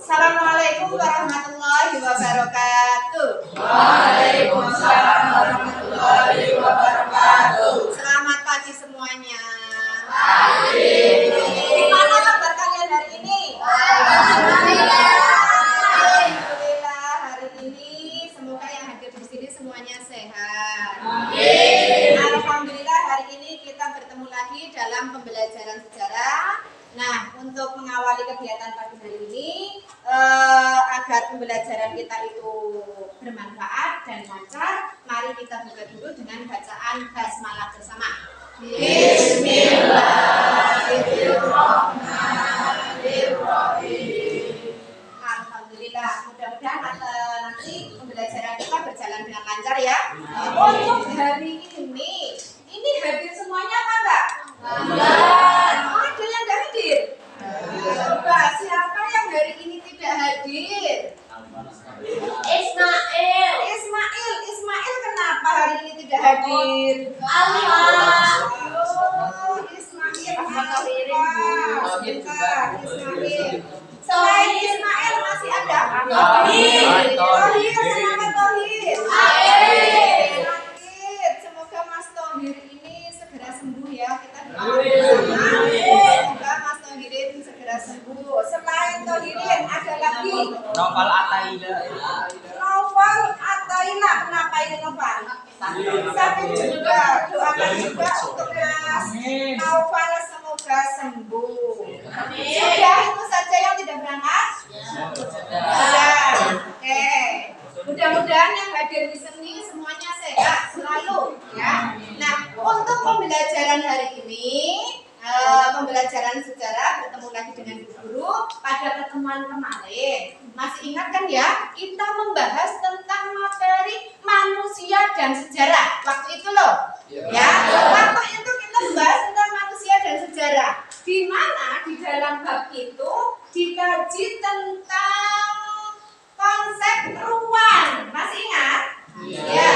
Assalamualaikum warahmatullahi wabarakatuh. Waalaikumsalam warahmatullahi wabarakatuh. Selamat pagi semuanya. Pagi. Gimana kabar kalian hari ini? Alhamdulillah. Alhamdulillah, hari ini semoga yang hadir di sini semuanya sehat. Amin. Alhamdulillah, hari ini kita bertemu lagi dalam pembelajaran sejarah. Nah, untuk mengawali kegiatan pagi hari ini, agar pembelajaran kita itu bermanfaat dan lancar, mari kita buka dulu dengan bacaan basmalah bersama. Bismillahirrahmanirrahim. Alhamdulillah, mudah-mudahan nanti pembelajaran kita berjalan dengan lancar ya. Untuk hari ini hadir semuanya apa enggak? Ada yang enggak hadir? Coba, siapa yang hari ini tidak hadir? Ismail kenapa hari ini tidak hadir? Ismail. Selain Ismail masih ada? Tohir, semangat Tohir. Sakit, semoga Mas Tohir ini segera sembuh ya. Kita doakan. Semoga Mas Tohirin segera sembuh. Selain Tohirin ada lagi? Novel Ataila. Kenapa ini Novel? Sakit juga. Doakan juga untuk Mas Novel semoga sembuh. Sudah itu saja yang tidak berangkat? Sudah. Oke. Mudah-mudahan yang hadir di sini semuanya sehat selalu ya. Nah, untuk pembelajaran hari ini, pembelajaran sejarah, bertemu lagi dengan guru pada pertemuan kemarin. Masih ingat kan ya? Kita membahas tentang materi manusia dan sejarah. Waktu itu loh. Ya, waktu itu kita membahas tentang manusia dan sejarah. Di mana di dalam bab itu dikaji tentang konsep ruang. Masih ingat? Ya.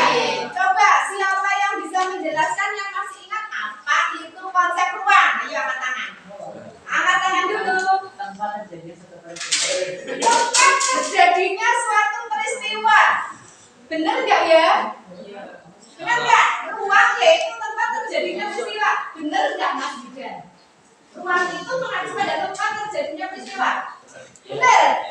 Coba siapa yang bisa menjelaskan, yang masih ingat apa itu konsep ruang? Ayo angkat tangan. Angkat tangan dulu. Tempat terjadinya suatu peristiwa. Benar nggak ya? Benar nggak? Ruang yaitu tempat terjadinya peristiwa. Benar nggak Mas Yuda? Ruang itu mengacu pada tempat terjadinya peristiwa. Benar.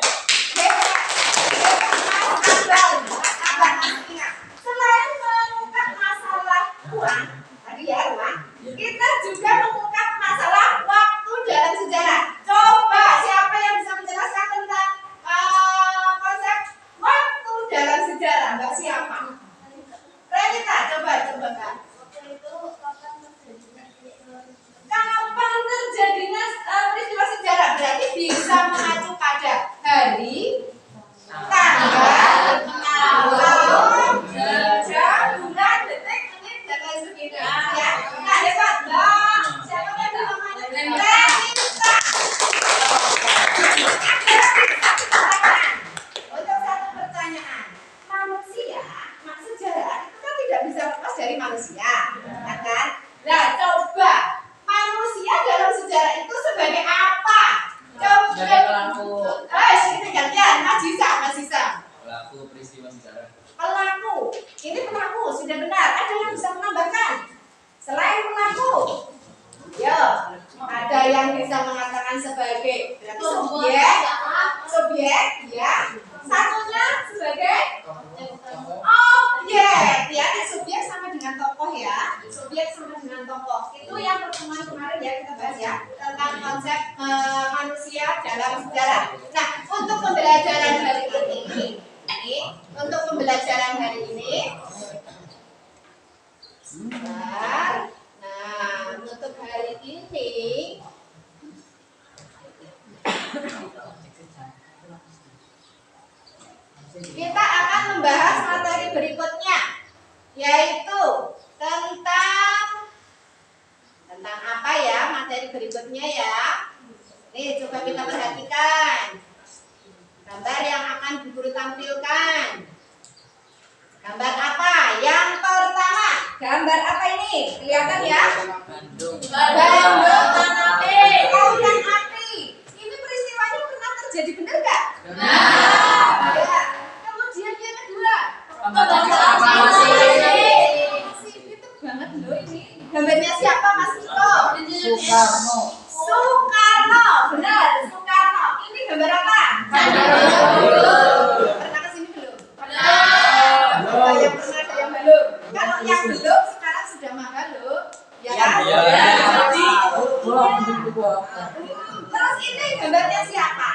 Selain mengungkap masalah ruang, tadi ya ruang, kita juga mengungkap masalah waktu dalam sejarah. Coba siapa yang bisa menjelaskan tentang konsep waktu dalam sejarah? Mbak siapa? Renita, coba Kak. Kapan terjadinya peristiwa sejarah? Berarti bisa mengacu pada hari, tanggal, tahun, jam, bulan, detik, menit, dan lain sebagainya. Ya, nah hebat Mbak. Siapa yang bisa mengacu? Renita. Untuk satu pertanyaan, manusia, sejarah itu kan tidak bisa lepas dari manusia, ya kan? Nah, coba manusia dalam sejarah itu sebagai apa? Coba. Sebagai pelaku. Ini gantian, Mas Isa. Pelaku peristiwa sejarah. Pelaku. Ini pelaku sudah benar. Ada yang bisa menambahkan? Selain pelaku, yo, ada yang bisa mengatakan sebagai berarti subjek, ya. Satunya sebagai objek, ya. Subjek sama dengan tokoh ya. Subjek sama dengan tokoh. Itu yang pertemuan kemarin ya kita bahas ya tentang konsep manusia dalam sejarah. Nah, untuk pembelajaran hari ini, sebentar. Nah, untuk hari ini kita akan membahas materi berikutnya, yaitu tentang apa ya materi berikutnya ya. Nih, coba kita perhatikan gambar yang akan Bu Guru tampilkan. Gambar apa? Yang pertama, gambar apa ini? Kelihatan ya? Bandung Lautan Api. Ini peristiwanya pernah terjadi, benar nggak? Benar. Ya. Kemudian yang kedua. Sensitif banget loh ini. Gambarnya siapa Mas Niko? Soekarno. Soekarno. Benar, Soekarno. Ini gambar apa? Pernah kesini belum? Ada yang pernah, ada yang belum. Kalau yang belum sekarang sudah makan loh. Ya kan? Terus ini gambarnya siapa?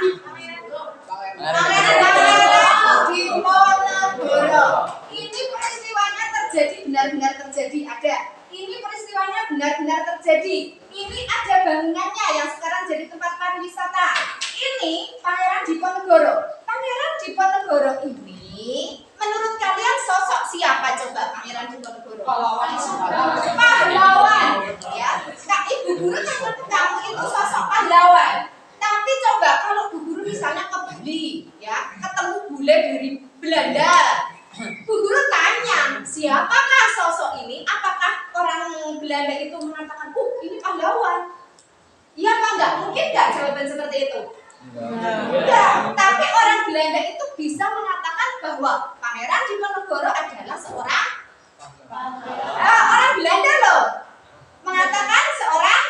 Pangeran Diponegoro. Ini peristiwanya terjadi, benar-benar terjadi. Ada. Ini peristiwanya benar-benar terjadi. Ini ada bangunannya yang sekarang jadi tempat pariwisata. Ini Pangeran Diponegoro. Pangeran Diponegoro ini, menurut kalian sosok siapa coba Pangeran Diponegoro? Pahlawan. Ya. Kak Ibu Guru kan kamu itu sosok pahlawan. Tapi coba kalau Bu Guru misalnya ke Bali, ya, ketemu bule dari Belanda. Bu Guru tanya, siapakah sosok ini? Apakah orang Belanda itu mengatakan, ini pahlawan? Iya apa enggak? Mungkin enggak jawaban seperti itu? Enggak. Tapi orang Belanda itu bisa mengatakan bahwa Pangeran Diponegoro adalah seorang orang Belanda loh. Mengatakan seorang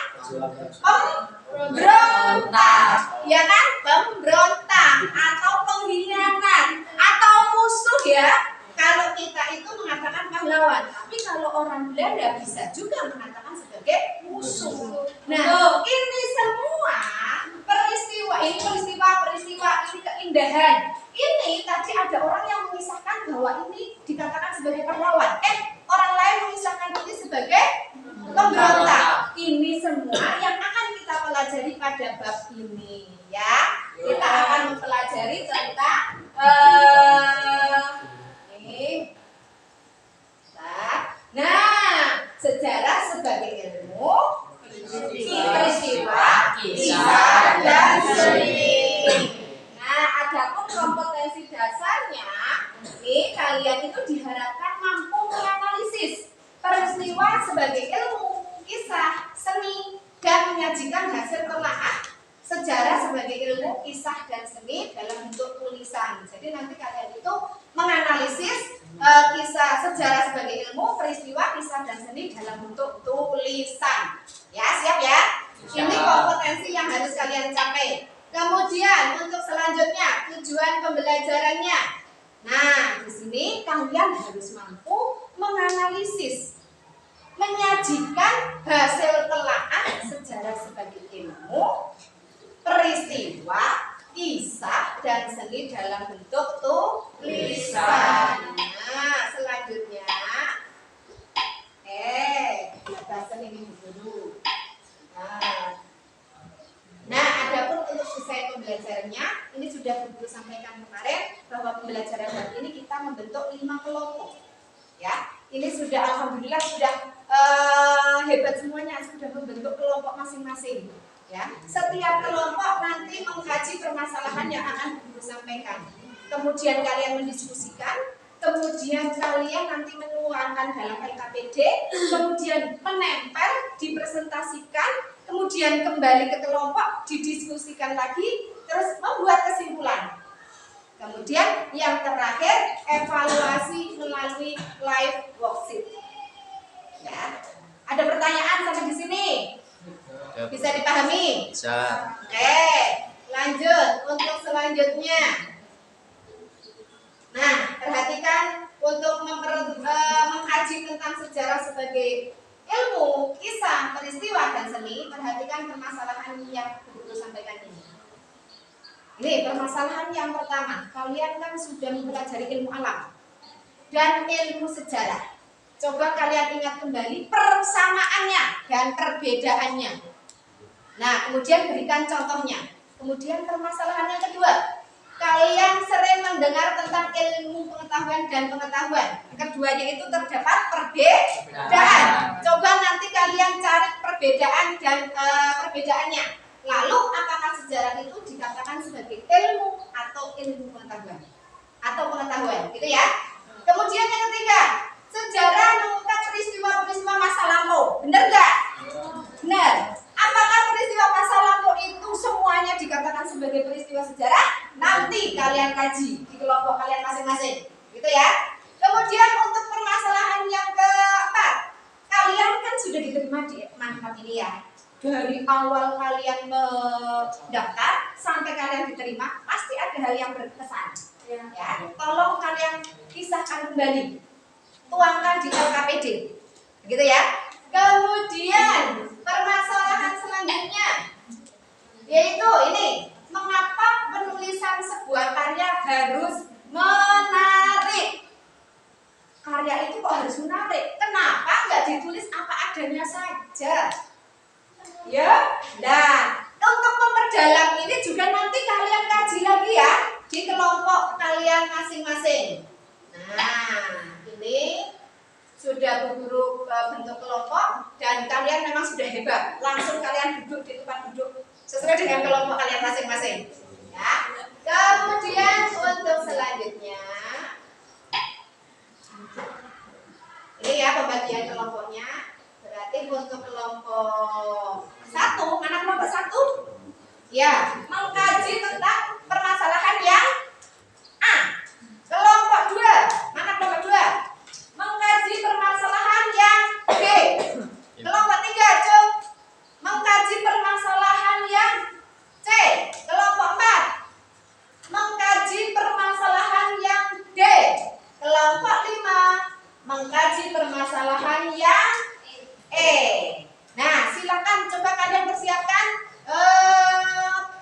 pemberontak, ya kan? Pemberontak atau pengkhianat atau musuh ya. Kalau kita itu mengatakan pahlawan, tapi kalau orang Belanda bisa juga mengatakan sebagai musuh. Nah, ini semua peristiwa, ini keindahan. Ini tadi ada orang yang mengisahkan bahwa ini dikatakan sebagai pahlawan. Orang lain mengisahkan ini sebagai pemberontak. Ini semua yang akan kita pelajari pada bab ini, ya. Kita akan mempelajari tentang sejarah sebagai ilmu peristiwa, kisah, dan seni. Nah, adapun kompetensi dasarnya, kalian itu diharapkan mampu menganalisis peristiwa sebagai ilmu, kisah, seni, dan menyajikan hasil telaah sejarah sebagai ilmu, kisah, dan seni dalam bentuk tulisan. Jadi nanti kalian itu menganalisis kisah sejarah sebagai ilmu, peristiwa, kisah, dan seni dalam bentuk tulisan. Ya, siap ya? Ini kompetensi yang harus kalian capai. Kemudian untuk selanjutnya tujuan pembelajarannya. Nah, di sini kalian harus mampu menganalisis, menyajikan hasil telaah sejarah sebagai ilmu, peristiwa, kisah, dan seni dalam bentuk tulisan. Nah, selanjutnya bahasa ini dulu. Nah, adapun untuk desain pembelajarannya, ini sudah Guru sampaikan kemarin bahwa pembelajaran hari ini kita membentuk 5 kelompok. Ya, ini sudah alhamdulillah sudah hebat semuanya, sudah membentuk kelompok masing-masing. Ya, setiap kelompok nanti mengkaji permasalahan yang akan Guru sampaikan. Kemudian kalian mendiskusikan, kemudian kalian nanti menuangkan dalam LKPD, kemudian menempel, dipresentasikan, kemudian kembali ke kelompok, didiskusikan lagi, terus membuat kesimpulan. Kemudian yang terakhir, evaluasi melalui live worksheet. Ya, ada pertanyaan sampai di sini? Bisa dipahami? Bisa. Oke, lanjut untuk selanjutnya. Nah, perhatikan untuk mengkaji tentang sejarah sebagai ilmu, kisah, peristiwa, dan seni. Perhatikan permasalahan yang Guru sampaikan ini. Ini permasalahan yang pertama. Kalian kan sudah mempelajari ilmu alam dan ilmu sejarah. Coba kalian ingat kembali persamaannya dan perbedaannya. Nah, kemudian berikan contohnya. Kemudian permasalahan yang kedua. Kalian sering mendengar tentang ilmu pengetahuan dan pengetahuan. Keduanya itu terdapat perbedaan. Coba nanti kalian cari perbedaan dan perbedaannya. Lalu apakah sejarah itu dikatakan sebagai ilmu atau ilmu pengetahuan? Atau pengetahuan, gitu ya. Kemudian yang ketiga, sejarah mengungkap peristiwa-peristiwa masa lampau. Benar nggak? Benar. Apakah peristiwa masa lampau itu semuanya dikatakan sebagai peristiwa sejarah? Nanti kalian kaji di kelompok kalian masing-masing, gitu ya. Kemudian untuk permasalahan yang keempat, kalian kan sudah diterima di mantap ini ya. Dari awal kalian mendaftar sampai kalian diterima, pasti ada hal yang berkesan. Ya, tolong kalian kisahkan kembali, tuangkan di LKPD, gitu ya. Kemudian permasalahan selanjutnya, yaitu ini, mengapa penulisan sebuah karya harus menarik? Karya itu kok harus menarik? Kenapa nggak ditulis apa adanya saja? Ya, nah untuk memperdalam ini juga nanti kalian kaji lagi ya di kelompok kalian masing-masing. Nah, ini sudah berburu bentuk kelompok dan kalian memang sudah hebat. Langsung kalian duduk di tempat duduk sesuai dengan kelompok kalian masing-masing. Ya. Kemudian untuk selanjutnya, ini ya pembagian kelompoknya. Berarti untuk kelompok 1, mana kelompok 1? Ya, mengkaji tentang permasalahan yang A. Kelompok 2, mana kelompok 2? Mengkaji permasalahan yang B. Kelompok 3, Cung. Mengkaji permasalahan yang C. Kelompok 4. Mengkaji permasalahan yang D. Kelompok 5. Mengkaji permasalahan yang E. Nah, silakan coba kalian persiapkan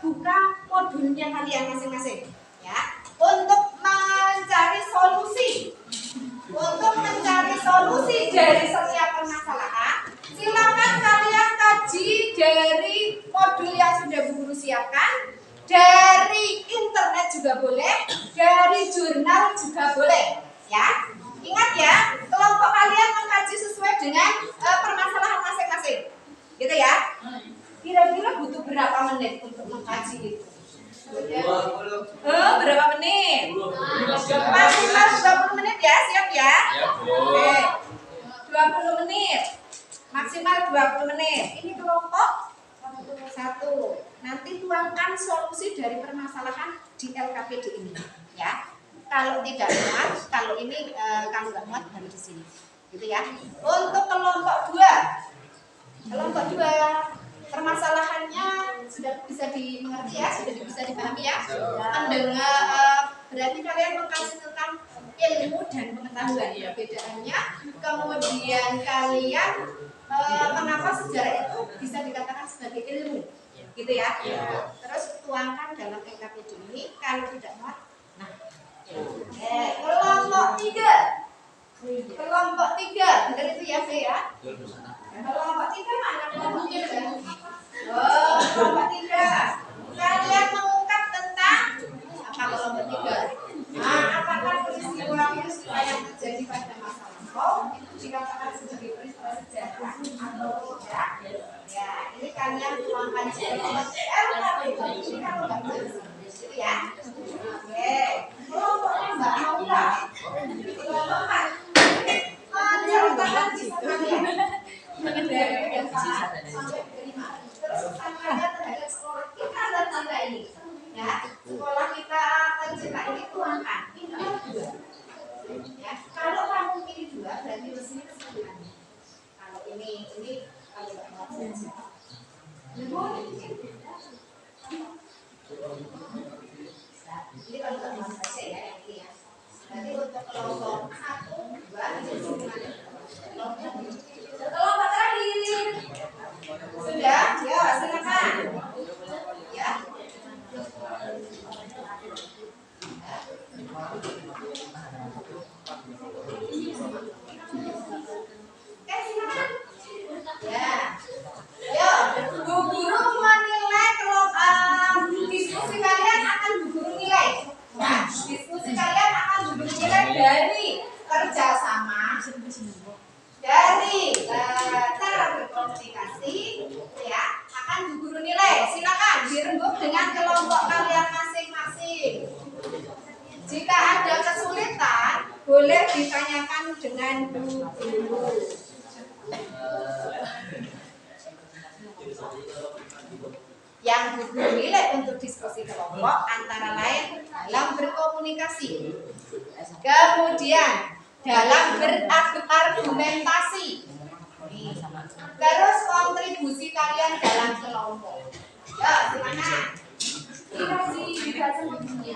buka modulnya kalian masing-masing ya, untuk mencari solusi. Untuk mencari solusi dari setiap permasalahan, silakan kalian kaji dari modul yang sudah Bu Guru siapkan, dari internet juga boleh, dari jurnal juga boleh ya. Ingat ya, kelompok kalian mengkaji sesuai dengan permasalahan masing-masing, gitu ya. Kira-kira butuh berapa menit untuk mengkaji itu? Berapa menit? Maksimal 20 menit ya, siap ya? Oke, 20 menit, maksimal 20 menit. Ini kelompok 1. Nanti tuangkan solusi dari permasalahan di LKPD ini, ya. Kalau tidak muat, kalau ini kalau nggak muat baru di sini, gitu ya. Untuk kelompok 2, permasalahannya sudah bisa dimengerti ya, sudah bisa dipahami ya. Mendengar berarti kalian mengkaji tentang ilmu dan pengetahuan perbedaannya. Kemudian kalian mengapa sejarah itu bisa dikatakan sebagai ilmu, gitu ya. Terus tuangkan dalam LKPD ini. Kalau tidak muat, nah. Kelompok 3. Kelompok 3, benar itu ya, B ya? Kelompok 3 mana kelompok 3? Oh, kelompok 3. Kalian mengungkap tentang apa kelompok 3? Nah, apakah peristiwa yang terjadi pada masa lampau itu dikatakan sebagai peristiwa sejarah atau tidak? Ya, ini kalian tuangkan di LKPD. Ini kalau nggak bisa, gitu ya. Oke, kelompoknya Mbak Aula. Kelompok 4. Menceritakan kisah kalian dari yang sampai ke 5. Terus tanggalnya terhadap sekolah kita tercinta ini, ya. Sekolah kita tercinta ini tuangkan. Ini 2. Ya, kalau kamu pilih 2 berarti di sini kesimpulannya. Kalau ini kalau nggak mau saja. Ini kalau nggak mau saja ya yang ini ya. Berarti untuk kelompok 1, 2 kesimpulannya. Kelompok terakhir sudah, ya silakan. Ya. Silakan. Ya. Yo, Bu Guru menilai diskusi kalian akan Bu Guru nilai. Nah, diskusi kalian akan Bu Guru nilai dari kerjasama, dari cara berkomunikasi, ya, akan Bu Guru nilai. Silakan dirembuk dengan kelompok kalian masing-masing. Jika ada kesulitan, boleh ditanyakan dengan Bu Guru. Yang Bu Guru nilai untuk diskusi kelompok antara lain dalam komunikasi. Kemudian dalam berargumentasi. Terus kontribusi kalian dalam kelompok. Ya, silakan. Dikasih bahasa Indonesia.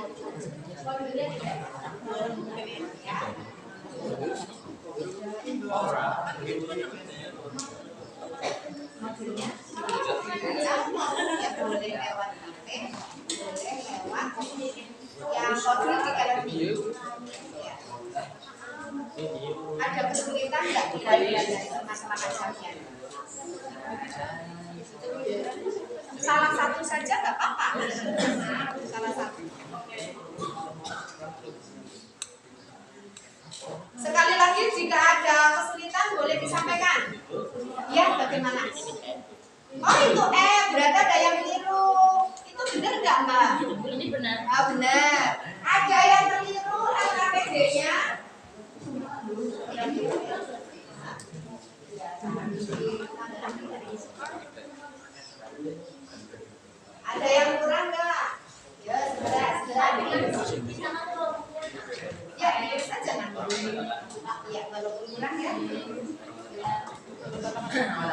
Ya. Ya boleh lewat HP, boleh lewat yang modul di LMI. Ya. Ada kesulitan nggak kira-kira dari permasalahan kalian? Salah satu saja nggak apa-apa. Salah satu. Sekali lagi jika ada kesulitan boleh disampaikan. Ya, bagaimana? Oh itu berarti ada yang keliru. Itu benar nggak Mbak? Ini benar. Ah benar. Ada yang keliru LKPD-nya. Ada yang kurang nggak? Ya segera. Ya ini saja nanti. Ya walaupun kurang ya.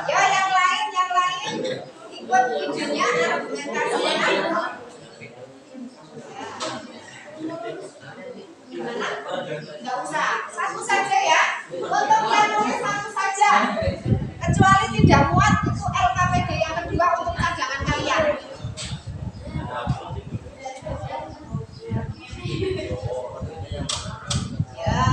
Ya yang lain ikut videonya argumentasinya. Gimana? Nggak usah, satu saja ya. Untuk yang nulis satu saja. Kecuali tidak muat itu LKPD yang kedua untuk cadangan kalian. Ya.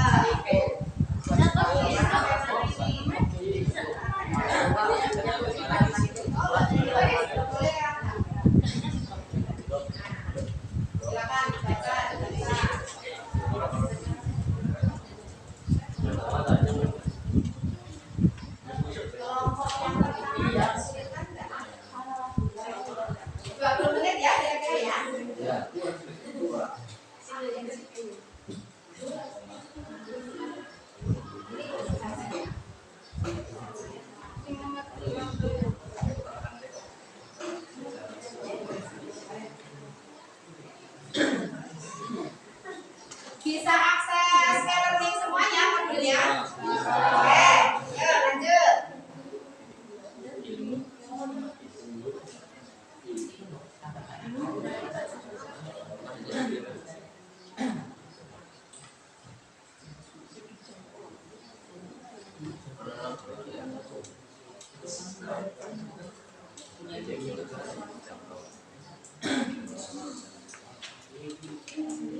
Bisa akses e-learning semuanya modulnya? Oke, yuk lanjut.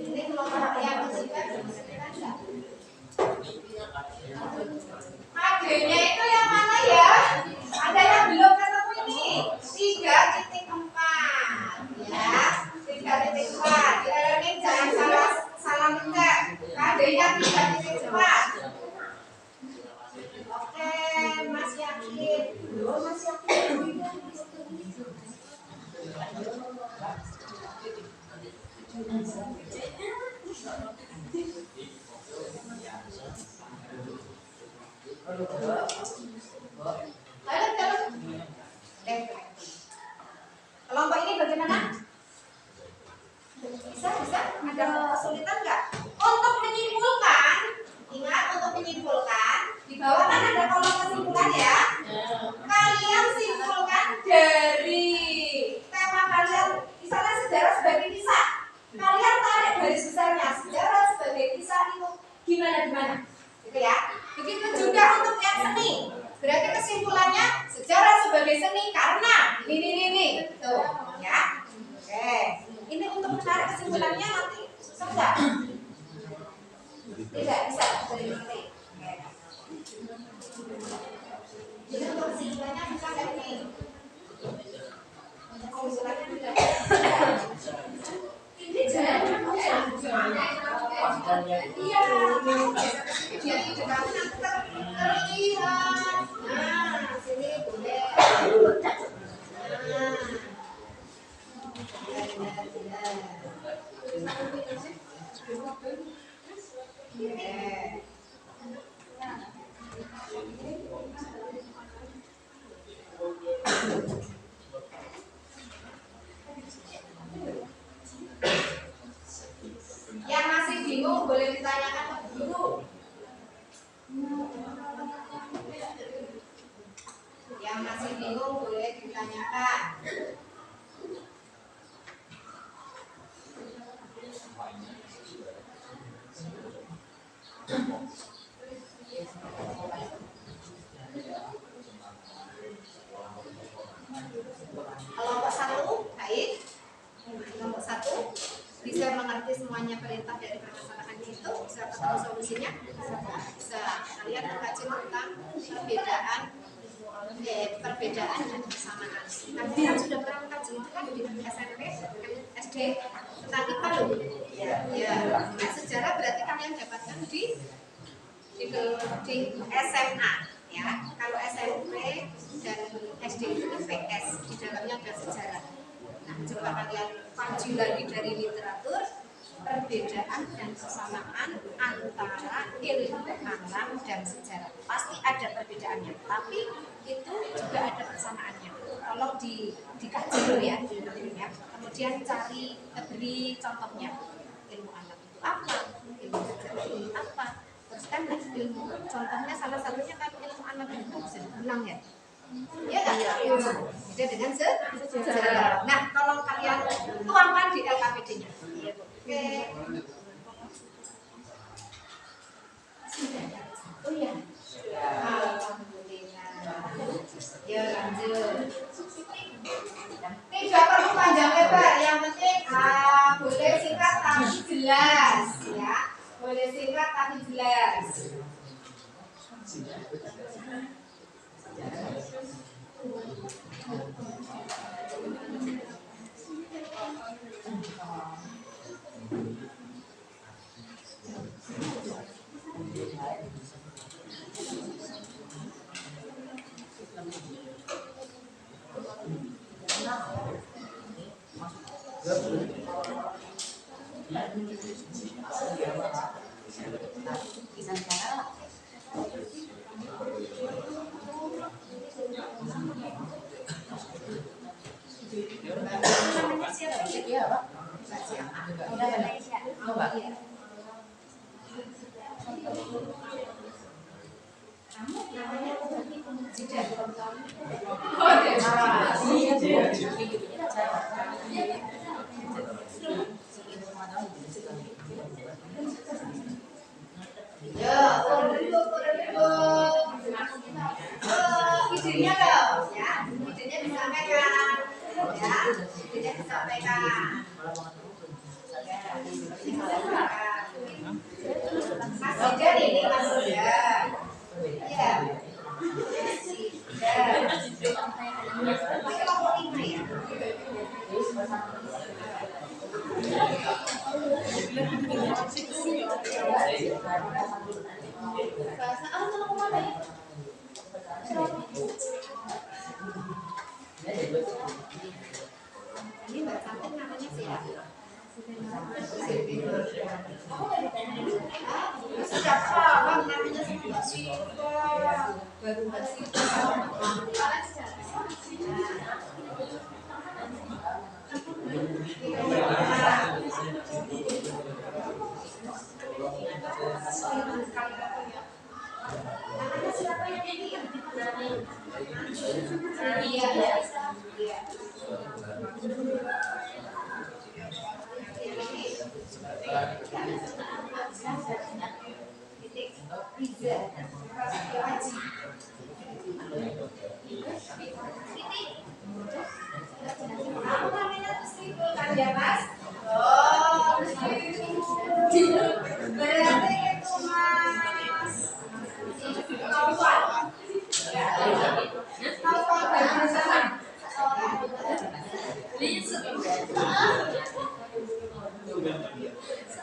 Ini kelompok yang bersifat AD-nya itu yang mana ya? Ada yang belum ketemu ini 3.4 ya 3.4 di learning jangan salah ngetik AD-nya 3.4. Oke, Mas Yakin. Mas Yakin. Kelompok ini bagaimana? Bisa? Ada kesulitan nggak? Untuk menyimpulkan, ingat untuk menyimpulkan, di bawah kan ada kolom kesimpulan ya. Kalian simpulkan dari tema kalian, misalnya sejarah sebagai kisah. Kalian tarik garis besarnya, sejarah sebagai kisah itu gimana? Gitu ya. Begitu juga untuk yang seni. Berarti kesimpulannya sejarah sebagai seni karena ini. Tuh, ya. Oke. Ini untuk menarik kesimpulannya nanti susah nggak? Tidak bisa dari ini. Jadi untuk kesimpulannya bisa nggak ini? Untuk kesimpulannya tidak. Ini jangan iya. Jadi juga nanti terlihat. Nah, sini boleh. Yang Kelompok 1 baik. Kelompok 1 bisa mengerti semuanya perintah dari permasalahan itu, bisa ketemu solusinya, bisa kalian mengkaji tentang perbedaan dan persamaan. Kalian kan sudah pernah mengkaji itu kan di SMP, SD tentang IPA loh. Ya, nah, sejarah berarti kalian dapatkan di SMA ya. Kalau SMP dan SD itu IPS, di dalamnya ada sejarah. Nah, coba kalian kaji lagi dari literatur perbedaan dan persamaan antara ilmu alam dan sejarah. Pasti ada perbedaannya, tapi itu juga ada persamaannya. Tolong dikaji dulu ya. Kemudian beri contohnya. Ilmu alam itu apa? Ilmu sejarah itu apa? Terus kan ilmu contohnya salah satunya kan ilmu alam itu bisa diulang ya. Ya nggak? Beda dengan sejarah. Nah, tolong kalian tuangkan di LKPD-nya. Oke. Oh ya. Alhamdulillah. Ya lanjut. Tidak perlu panjang lebar, yang penting boleh singkat tapi jelas ya. Boleh singkat tapi jelas. Idenya dong, ya. Idenya disampaikan, ya. Idenya disampaikan. Mas Ida ini Mas Ida. Ya. Pakai kelompok 5 ya. Bahasa apa nama kemana ya? Ini Mbak Cantik namanya siapa? Sudah paham namanya Siva. Baru Mbak Siva. Namanya siapa yang ini? Iya, iya. Aku namanya Siva kan ya Mas? Oh, berarti itu Mas Taufan. Taufan bersama.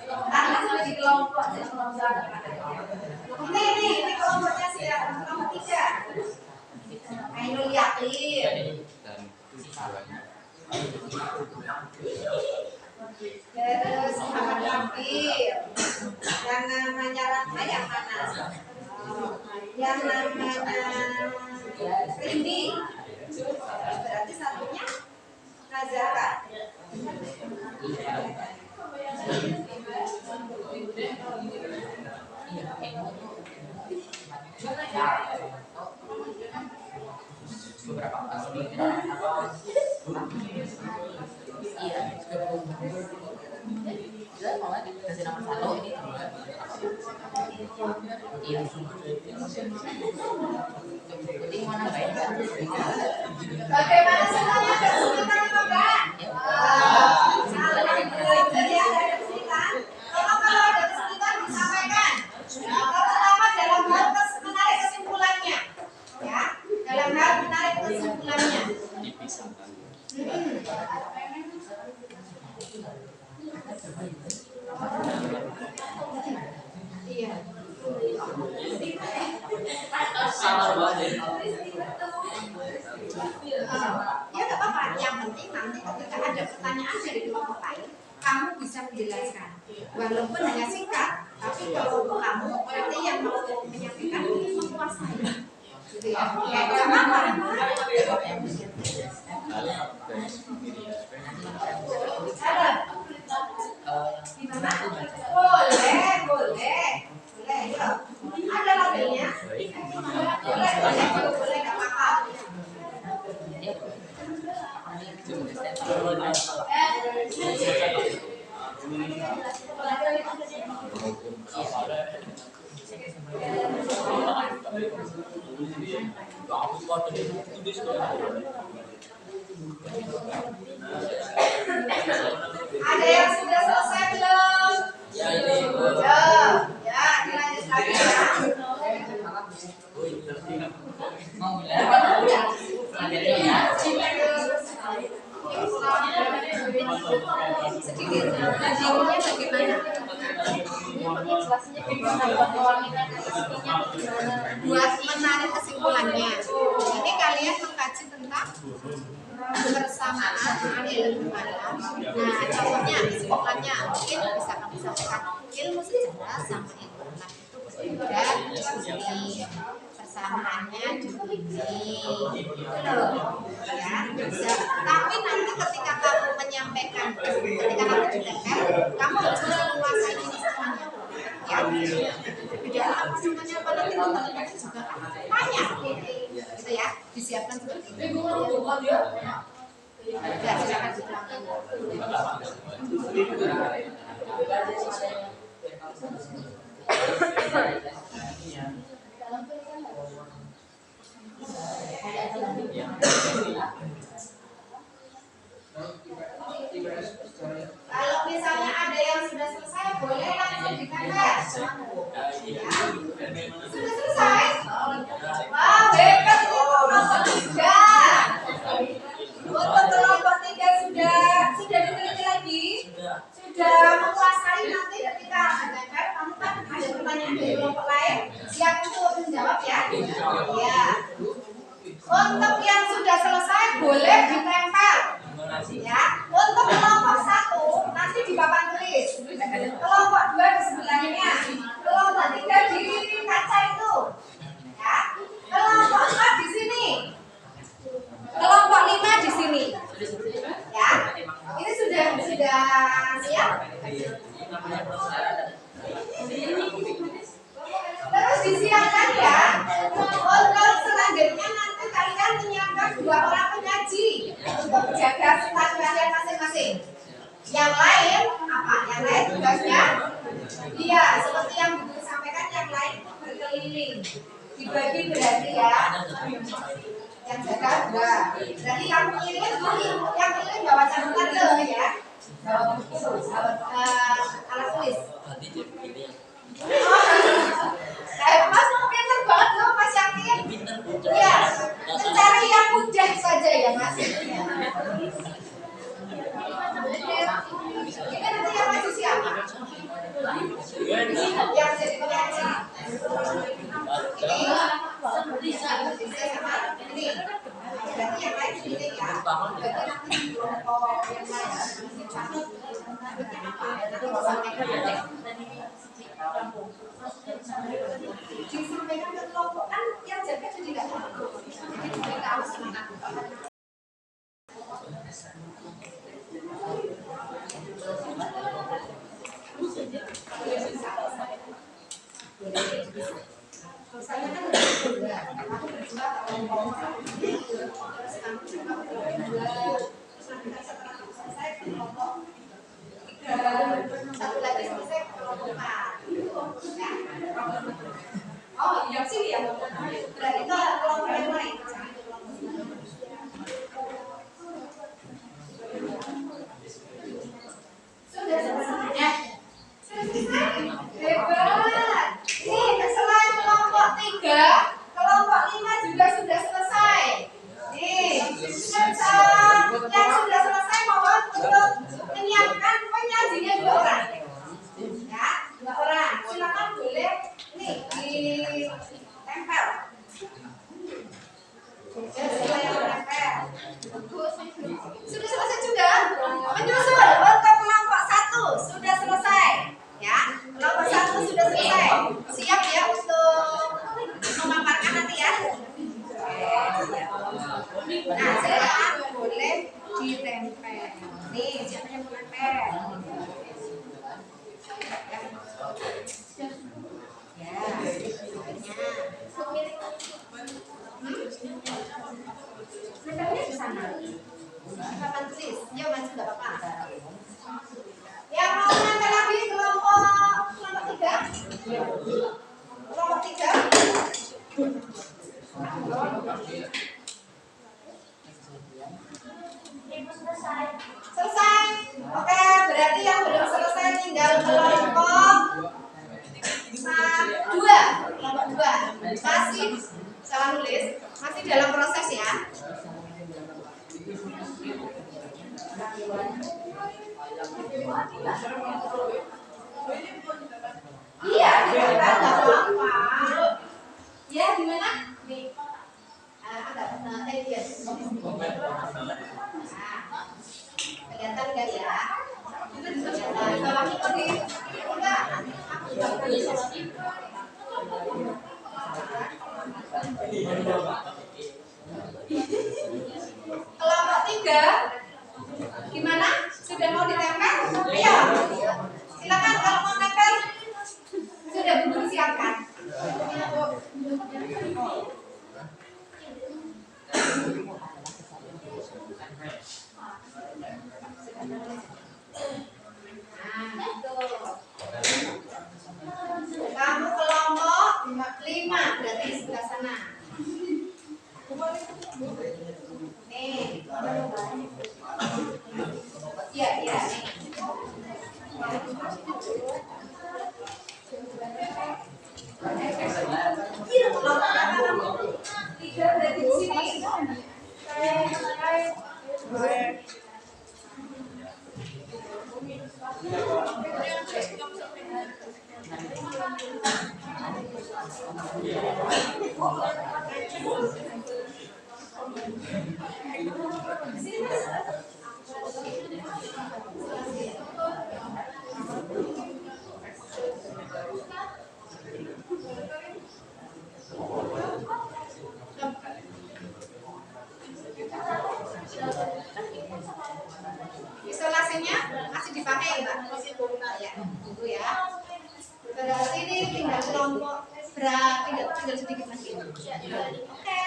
Karena di kelompok ini kelompoknya siapa? Kelompok 3. Ainul Yakin. Terus Muhammad Rafiq. Yang namanya Ratna yang mana? Yang namanya Rindi. Berarti satunya Nazara. Beberapa kali iya malah dikasih nomor 1 ini Iya. Penting mana baik? Bagaimana semuanya ada kesulitan apa enggak? Belajar ya, ada kesulitan. Kalau ada kesulitan disampaikan. Pertama dalam hal menarik kesimpulannya, ya. Dalam hal menarik kesimpulannya. Iya. Ya nggak apa-apa. Yang penting nanti ketika ada pertanyaan dari kelompok lain, kamu bisa menjelaskan. Walaupun hanya singkat, tapi kalau kamu berarti yang mau menyampaikan ini menguasai. Gitu ya. Ya nggak apa-apa. Gimana? Boleh, boleh. Boleh, yuk. Ada labelnya? Boleh, nggak apa-apa. Ada yang sudah selesai belum? Ya, dilanjut lagi ya. Mau ya? Sedikit. Nantinya bagaimana? Buat menarik kesimpulannya. Ini kalian mengkaji tentang kebersamaan ilmu alam. Nah, contohnya kesimpulannya mungkin bisa kami sampaikan ilmu sejarah sama ilmu alam itu berbeda ini persamaannya di sini ya bisa. Tapi nanti ketika kamu menyampaikan, ketika kamu didengar, kamu harus bisa menguasai ini semuanya ya. Beda apa semuanya apa nanti teman-teman juga tanya gitu ya, disiapkan seperti itu. Ya, silakan diterangkan. Kalau misalnya ada yang sudah selesai, boleh langsung dikandas. Ya. Sudah selesai? Wah, hebat ini kelompok 3. Untuk kelompok 3 sudah diteliti lagi? Sudah menguasai. Nanti ketika ada kamu kan ada pertanyaan dari kelompok lain, siap untuk menjawab ya? Ya. Untuk yang sudah selesai boleh ditempel. Ya. Untuk kelompok 1 nanti di papan tulis. Kelompok 2 di sebelahnya. Kelompok 3 di kaca itu. Ya. Kelompok 4 di sini. Kelompok 5 di sini. Ya. Ini sudah siap? Terus disiapkan ya. Untuk selanjutnya nanti kalian menyiapkan 2 orang penyaji untuk menjaga staf kalian masing-masing. Yang lain apa? Yang lain tugasnya? Iya, seperti yang Ibu sampaikan, yang lain itu berkeliling. Dibagi berarti ya. Yang jaga 2. Berarti yang keliling bawa catatan dulu ya. Bawa buku, alat tulis. Mas mau pinter banget loh, Mas yakin? Iya, mencari yang mudah saja ya Mas. Ini nanti yang maju siapa? Yang jadi penyaji. Ini. Berarti yang lain ini ya. Berarti nanti di kelompok yang lain disampaikan ke kelompok kan yang jaga jadi nggak tahu. Jadi kita harus mengatur. Saya kan berdua, aku berdua kalau terus kamu juga berdua, terus nanti setelah selesai kelompok 3, satu lagi selesai kelompok 4. Ya. Oh iya sih ya. Berarti itu kelompok yang lain. Sudah selesai ya. Hebat. Nih, selain kelompok 3, kelompok 5 juga sudah selesai. Nih, yang sudah selesai mohon untuk menyiapkan penyajinya 2 orang. Ya, 2 orang. Silakan boleh nih ditempel. Sudah selesai juga. Menyusul untuk kelompok 1 sudah selesai. Ya, kelompok 1 sudah selesai. Siap ya untuk memaparkan nanti ya. Nah, silakan boleh ditempel. Nih, siapa yang mau nempel? Ya, nempelnya di sana. Papan tulis, ya maju nggak apa-apa. Yang mau nempel lagi kelompok 3? Kelompok 3? Selesai. Oke, berarti yang belum selesai tinggal kelompok 2. Kelompok 2 masih salah nulis, masih dalam proses ya. Iya, nggak apa-apa. Ya, gimana? Nih, kelihatan nggak ya? Bawahnya kok di enggak? Kelompok 3 gimana? Sudah mau ditempel? Ayo, silakan kalau mau nempel sudah bubur siapkan. Kamu kelompok 5 berarti di sebelah sana. Nih. Iya, iya. Kelompok 3 berarti di sini. Isolasinya masih dipakai ya, Mbak? Ya, tunggu ya. Berarti ini tinggal kelompok berapa? Tinggal sedikit lagi. Oke.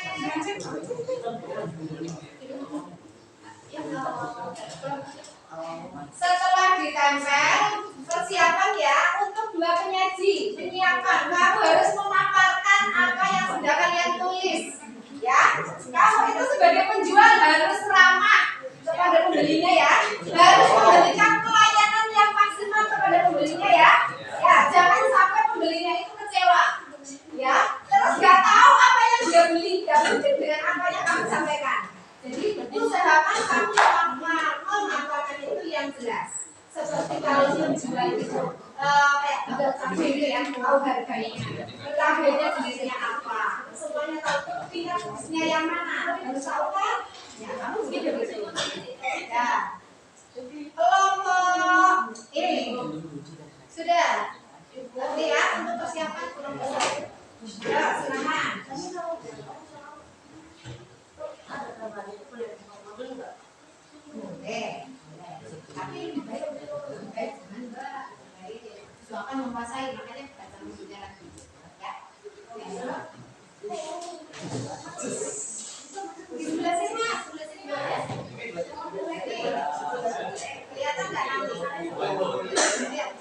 Setelah ditempel, persiapan ya untuk 2 penyaji. Menyiapkan, kamu harus memaparkan apa yang sudah kalian tulis. Ya, kamu itu sebagai penjual harus ramah kepada pembelinya ya, harus memberikan pelayanan yang maksimal kepada pembelinya ya. Ya, jangan sampai pembelinya itu kecewa. Ya, terus nggak tahu apa yang dia beli, nggak mungkin dengan apa yang kamu sampaikan. Jadi usahakan kamu memaparkan itu yang jelas. Seperti kalau menjual itu kayak cabai itu ya, tahu harganya, cabainya jenisnya apa, semuanya tahu. Tingkat jenisnya yang mana, harus tahu kan? Ya, kamu begitu. Ya, kelompok ini sudah. Nanti ya untuk persiapan kelompok 1. Ya, silakan. Boleh. Tapi baik jangan Mbak. Itu akan menguasai, makanya baca bukunya lagi. Ya. Di sebelah sini Mas, sebelah sini Mas. Kelihatan nggak nanti? Lihat.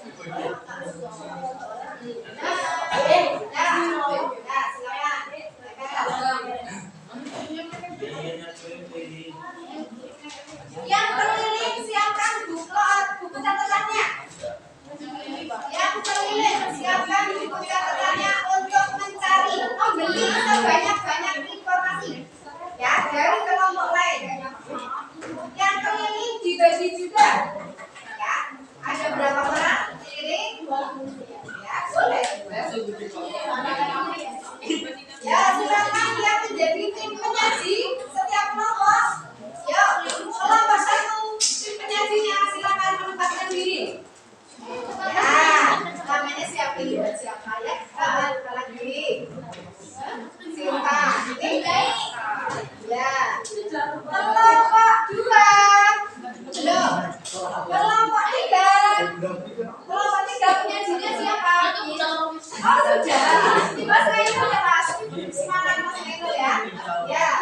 Oh sudah. Mas Reno ya Mas. Semangat Mas Reno ya. Ya.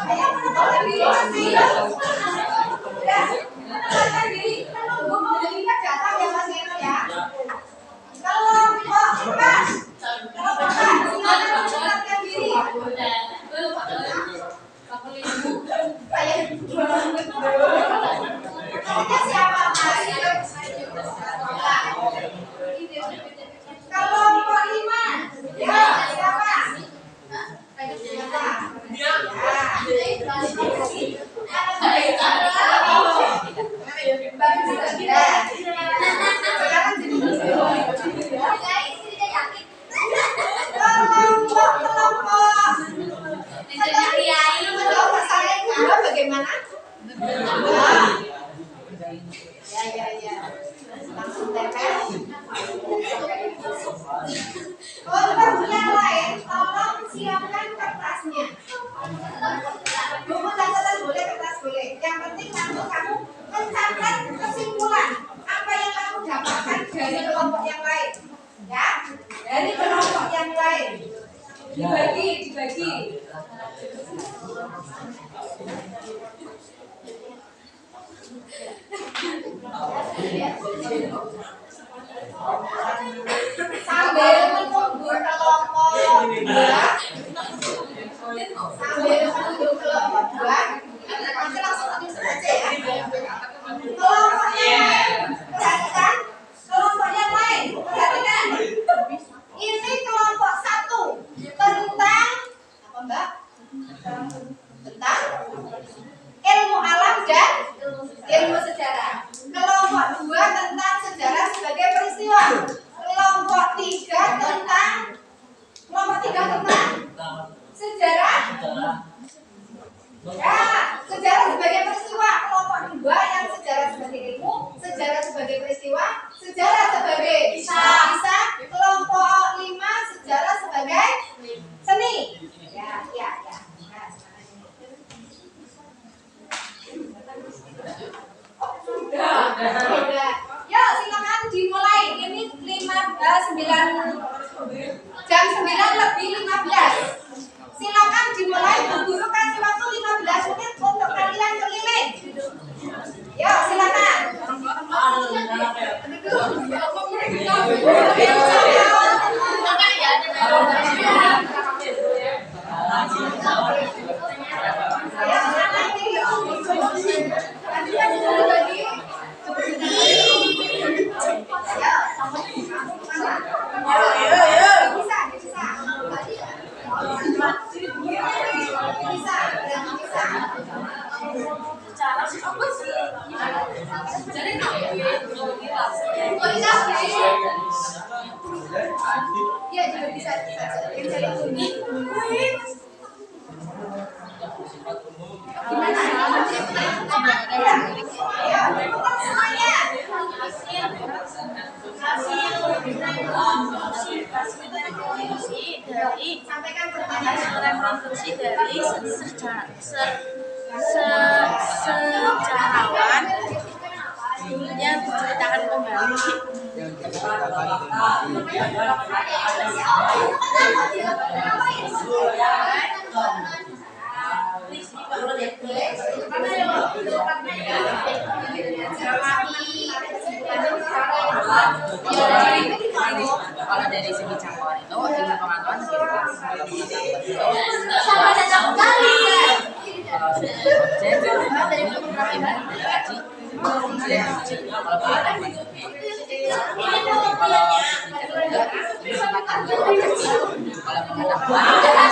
Ayo menempatkan diri Mas Reno. Ya. Menempatkan diri. Menunggu pembelinya datang ya Mas Reno ya. Kelompok 4. Kelompok 4. Silakan menempatkan diri. Namanya siapa Mas? Kelompok 5. Ya, siapa? Kelompok saya kedua bagaimana? Ya. Langsung tempel. Untuk yang lain, tolong siapkan kertasnya. Buku catatan boleh, kertas boleh. Yang penting nanti kamu mencatat kesimpulan apa yang kamu dapatkan dari kelompok yang lain. Ya, dari kelompok yang lain. Dibagi. Sambil menunggu kelompok 2, nanti langsung tulis aja ya. Kelompok yang lain, perhatikan. Kelompok yang lain, perhatikan. Ini kelompok 1 tentang apa Mbak? Tentang ilmu alam dan ilmu sejarah. Kelompok 2 tentang sejarah sebagai peristiwa. Kelompok 3 tentang sejarah. Ya, sejarah sebagai peristiwa. Kelompok 2 yang sejarah sebagai ilmu, sejarah sebagai peristiwa, sejarah sebagai bisa. Kelompok 5 sejarah sebagai seni. Ya. Sudah. Yuk silakan dimulai. Ini 9:09 silakan dimulai. Bu Guru kasih waktu 15 menit untuk kalian keliling. Yuk silakan. Iya juga bisa. Yang saya tunggu. Gimana? Semuanya. Sampaikan pertanyaan. Reproduksi dari sejarawan yang diceritakan kembali. Kalau dari segi cangkauan itu ilmu pengetahuan lebih luas. Sama datang kali. Kalau segi objek ilmu dari kaji kalau pengetahuan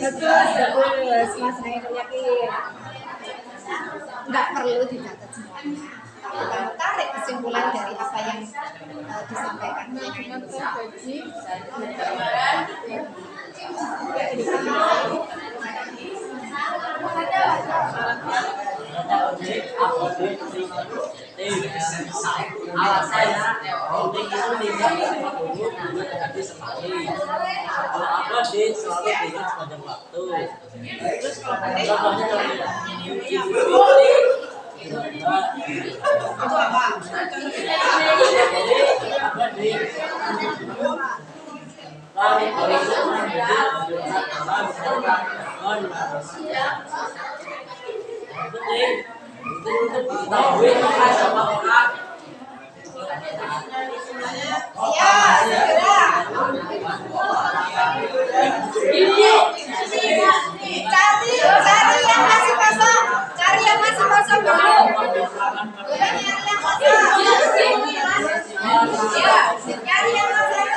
Betul, Mas Reno yakin. nggak perlu dicatat semuanya. Kita tarik kesimpulan dari apa yang disampaikan. Alasannya holding itu tidak berarti sekali. Kalau abadi selalu diingat sepanjang waktu. Contohnya Itu apa? abadi lalu kalau itu Ya, segera. Cari yang masih kosong. Cari yang masih kosong dulu. Cari yang kosong. Ya, cari yang kosong.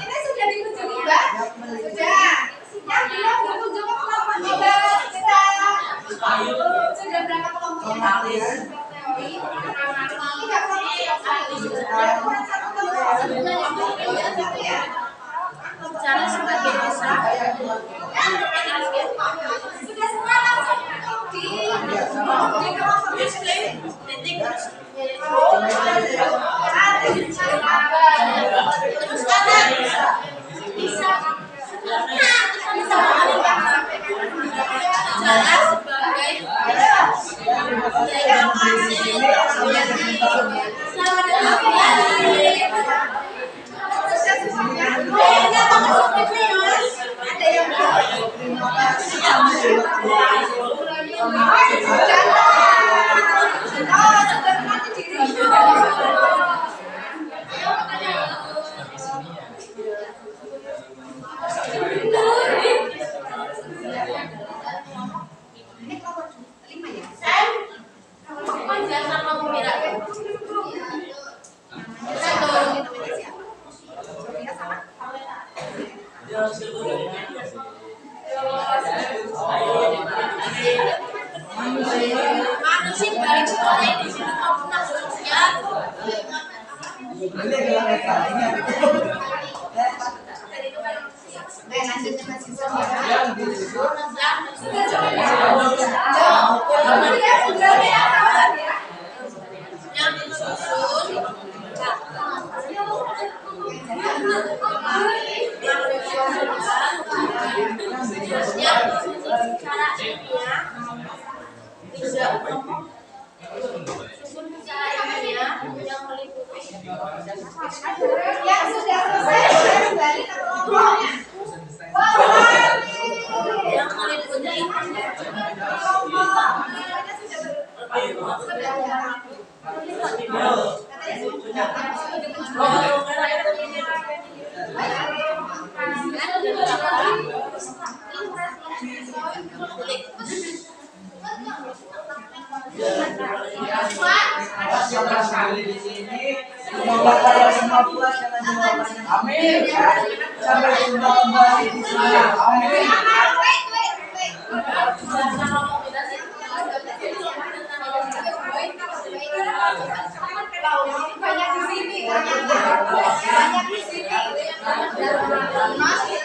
Ini sudah dikunjungi, Mbak? Sudah. Yang belum dikunjungi kelompok kita. Sudah berapa kelompok yang hadir? Tidak kurang satu kelompok. Ya. Cara sebagai besar. Sudah semua langsung di kelompok display. Terus kanan bisa Cara sebagai ada yang ini kelompok 5 ya? jangan mau mira. Manusia balik sekolah di sini kamu maksudnya. Lanjutnya masih Yang disusun cara ilmiah bisa susun secara ilmiah yang meliputi yang sudah selesai kembali ke kelompoknya. yang meliputi Di sini semoga kalian semua puas dengan jawabannya. Amin. Sampai jumpa kembali di sini. Amin. Banyak di sini, banyak di sini. Promosi.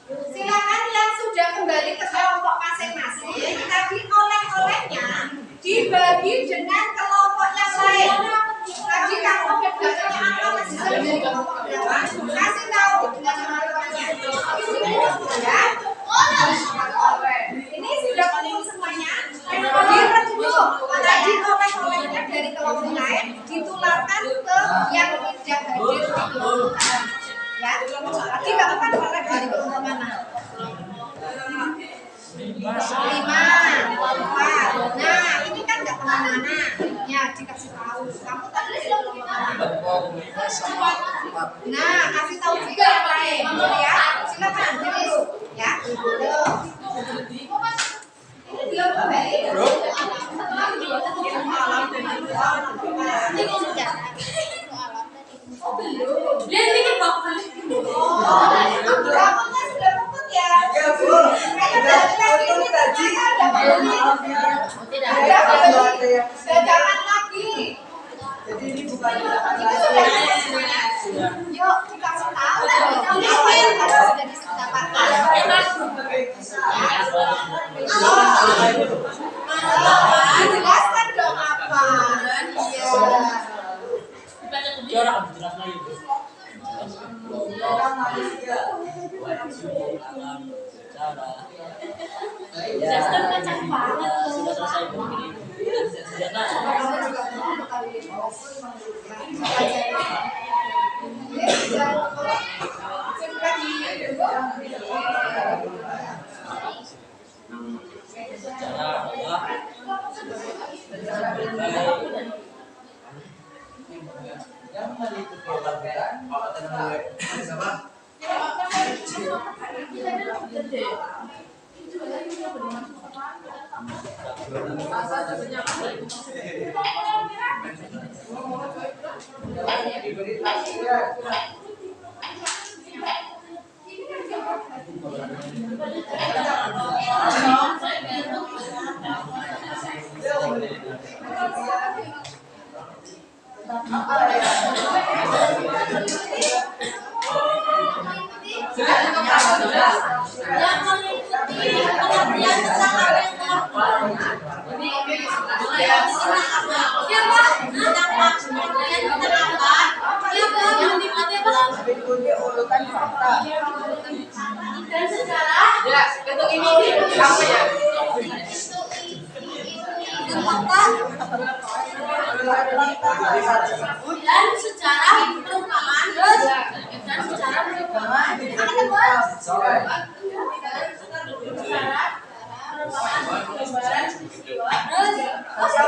Silakan yang sudah kembali ke kelompok masing-masing, tapi oleh-olehnya dibagi dengan kelompok yang lain. Tadi kamu berdasarnya apa masih dari kelompok berapa? Kasih tahu dengan teman-temannya. Ya. Ini sudah kumpul semuanya. Direjuk. Tadi oleh-olehnya dari kelompok lain ditularkan ke yang tidak hadir di kelompok. Ya. Tadi kamu kan oleh dari kelompok mana? 5, 4. Nah, ini kan nggak kemana-mana. Ya, dikasih tahu. Kamu tadi sudah kemana? Nah, kasih tahu juga yang lain. Ya, silakan dulu. Ya, belum. Ini belum kembali. Ini sudah. Oh, belum. Dia bikin bakal. Kamunya sudah rumput ya? Ya, Bu. Jangan lagi. Jadi ini bukan Yuk, dikasih tahu dong. Kalau sudah disepakati. Jelaskan dong apa. Justin kacang banget. Sudah selesai begini. urutan fakta. Dan sejarah. Ya, untuk ini apa ya? Dan sejarah perumpamaan. Dan sejarah perumpamaan.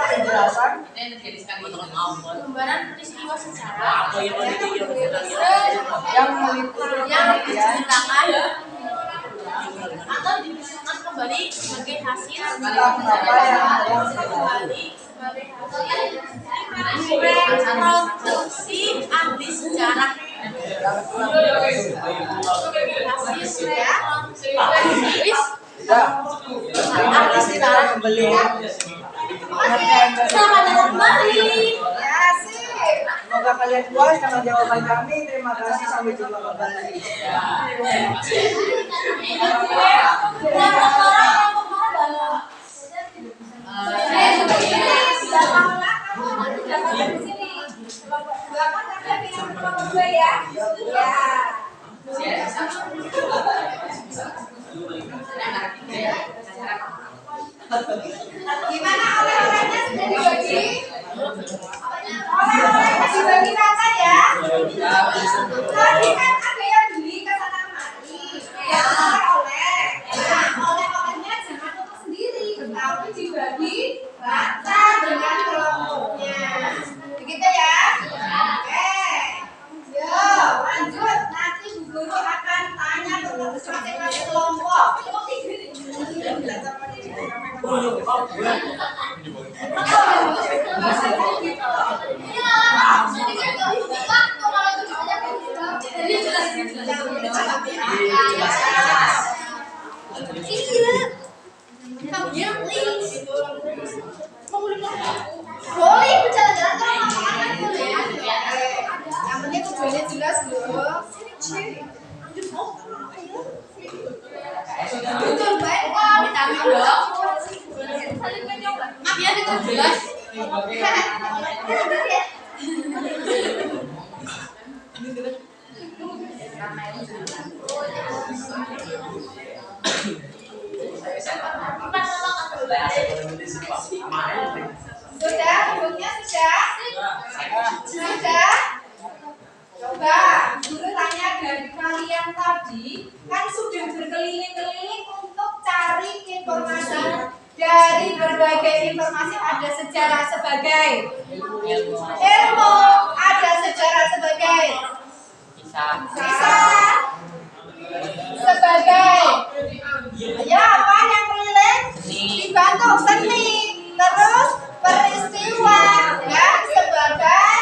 Penjelasan Gambaran peristiwa sejarah yang meliputi yang pengertian diceritakan atau dibisarkan kembali sebagai hasil tentang apa yang telah kembali sebagai hasil reproduksi ahli sejarah hasil reproduksi ahli sejarah. membeli Selamat datang kembali. Ya sih. Semoga kalian puas dengan jawaban kami. Terima kasih, sampai jumpa kembali. Gimana oleh-olehnya sudah dibagi? Oleh-olehnya dibagi rata ya? Tadi kan ada yang beli ke sana kemari, yang oleh-oleh. Nah, oleh-olehnya jangan untuk sendiri, tapi dibagi rata dengan kelompoknya. Begitu ya? Oke. Yuk, lanjut. Nanti Bu Guru akan tanya ke masing-masing kelompok. Boleh berjalan-jalan kalau makan boleh. Yang penting tujuannya jelas loh. sudah berkeliling-keliling untuk cari informasi. Dari berbagai informasi ada sejarah sebagai ilmu, ada sejarah sebagai kisah sebagai ya apa yang keliling dibantu seni, terus peristiwa ya sebagai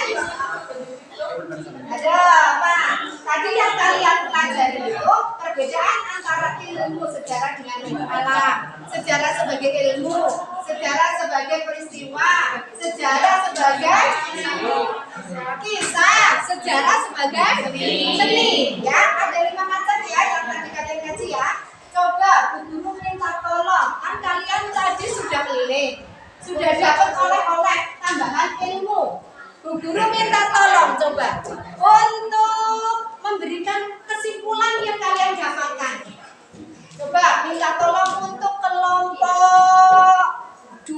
ada apa tadi yang kalian pelajari itu perbedaan antara ilmu sejarah dengan ilmu alam. Sejarah sebagai ilmu, sejarah sebagai peristiwa, sejarah sebagai kisah, sejarah sebagai seni. Ya, ada 5 macam ya yang tadi kalian kaji ya. Coba Bu Guru minta tolong, kan kalian tadi sudah keliling, sudah dapat oleh-oleh tambahan ilmu. Bu Guru minta tolong coba untuk memberikan kesimpulan yang kalian dapatkan. Coba minta tolong untuk kelompok 2.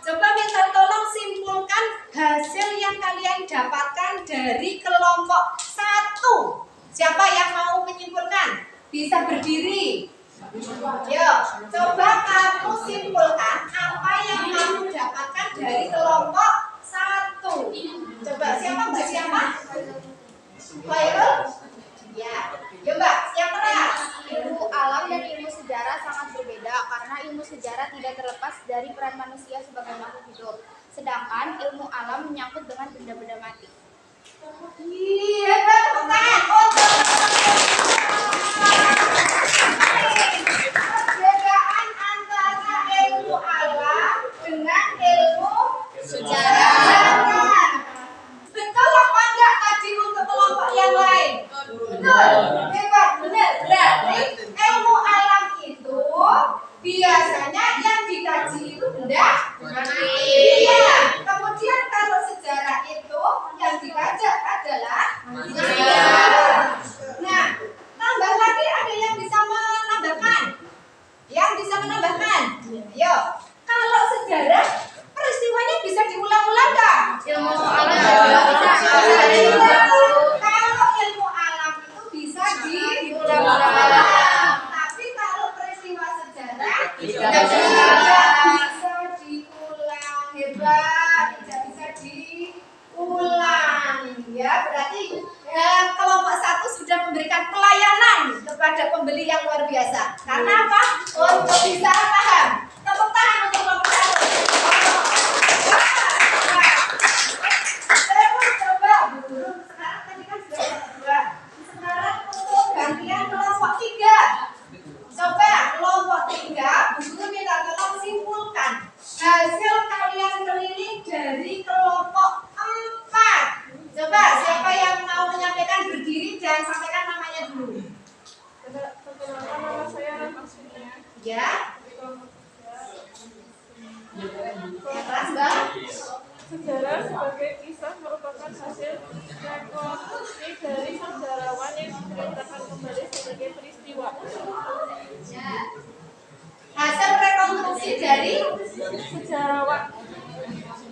Coba minta tolong simpulkan hasil yang kalian dapatkan dari kelompok 1. Siapa yang mau menyimpulkan? Bisa berdiri. Yuk, coba kamu simpulkan apa yang kamu dapatkan dari kelompok 1. Coba siapa Mbak siapa? Khairul? Ya, Mbak, yang keras. Ilmu alam dan ilmu sejarah sangat berbeda karena ilmu sejarah tidak terlepas dari peran manusia sebagai makhluk hidup. Sedangkan ilmu alam menyangkut dengan benda-benda mati. Iya, tepuk tangan untuk perbedaan antara ilmu alam dengan ilmu sejarah. Betul apa enggak tadi untuk kelompok yang lain? Betul. Hebat, benar. Berarti ilmu alam itu biasanya yang dikaji itu benda mati. Iya. Kemudian kalau sejarah itu yang dikaji adalah manusia. Nah, tambah lagi ada yang bisa menambahkan? Yang bisa menambahkan? Yo, kalau sejarah peristiwanya bisa diulang-ulang nggak? Ilmu alam Kalau ilmu alam itu bisa diulang-ulang. Tapi kalau peristiwa sejarah tidak bisa diulang. Hebat, tidak bisa diulang. Ya, berarti kelompok 1 sudah memberikan pelayanan kepada pembeli yang luar biasa. Karena apa? Untuk bisa paham. Tepuk tangan untuk kelompok 1. Terus coba Bu Guru, sekarang tadi kan sudah ada 2. Sekarang untuk gantian kelompok 3. Coba kelompok 3, Bu Guru minta tolong simpulkan hasil kalian keliling dari kelompok 4. Coba siapa yang mau menyampaikan berdiri dan sampaikan namanya dulu. Perkenalkan, nama saya Rasminia. Ya. Keras Mbak. Sejarah sebagai kisah merupakan hasil rekonstruksi dari sejarawan yang diceritakan kembali sebagai peristiwa. Hasil rekonstruksi dari Sejarawan.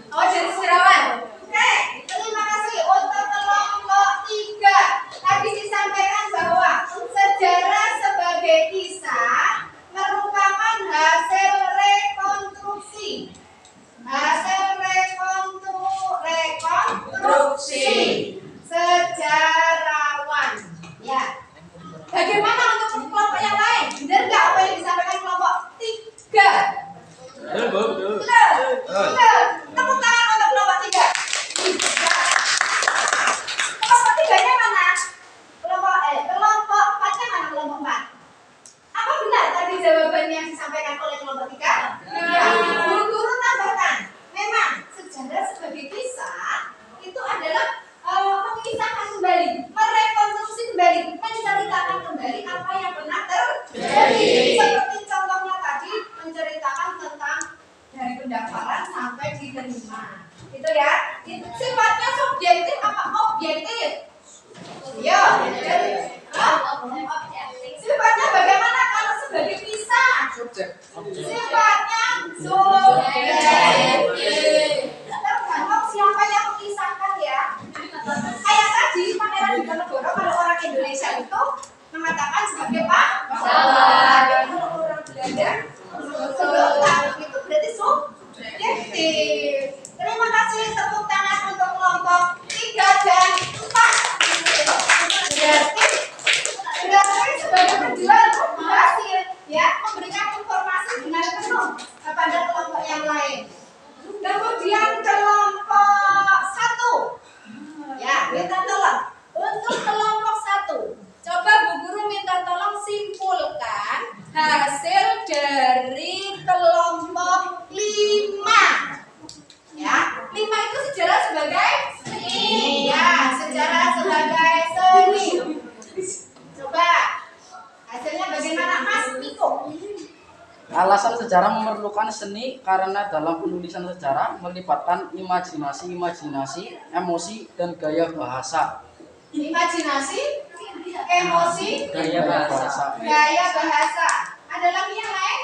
Oh, dari sejarawan. Oke, terima kasih untuk kelompok 3. Tadi disampaikan bahwa sejarah sebagai kisah merupakan hasil rekonstruksi. Hasil rekonstruksi sejarawan. Ya. Bagaimana untuk kelompok yang lain? Benar nggak apa yang disampaikan kelompok 3? Betul. Tepuk tangan untuk kelompok 3. Kelompok 3-nya mana? Kelompok 4-nya mana? Kelompok 4. Apa benar tadi jawaban yang disampaikan oleh kelompok 3? Ya. Guru tambahkan. Memang sejarah sebagai kisah itu adalah mengisahkan kembali, merekonstruksi kembali, menceritakan kembali apa yang pernah terjadi. Seperti contohnya tadi menceritakan tentang dari pendaftaran sampai di Alasan sejarah memerlukan seni karena dalam penulisan sejarah melibatkan imajinasi, emosi, dan gaya bahasa. Imajinasi, emosi, Gaya bahasa. gaya bahasa. Ada lagi yang lain?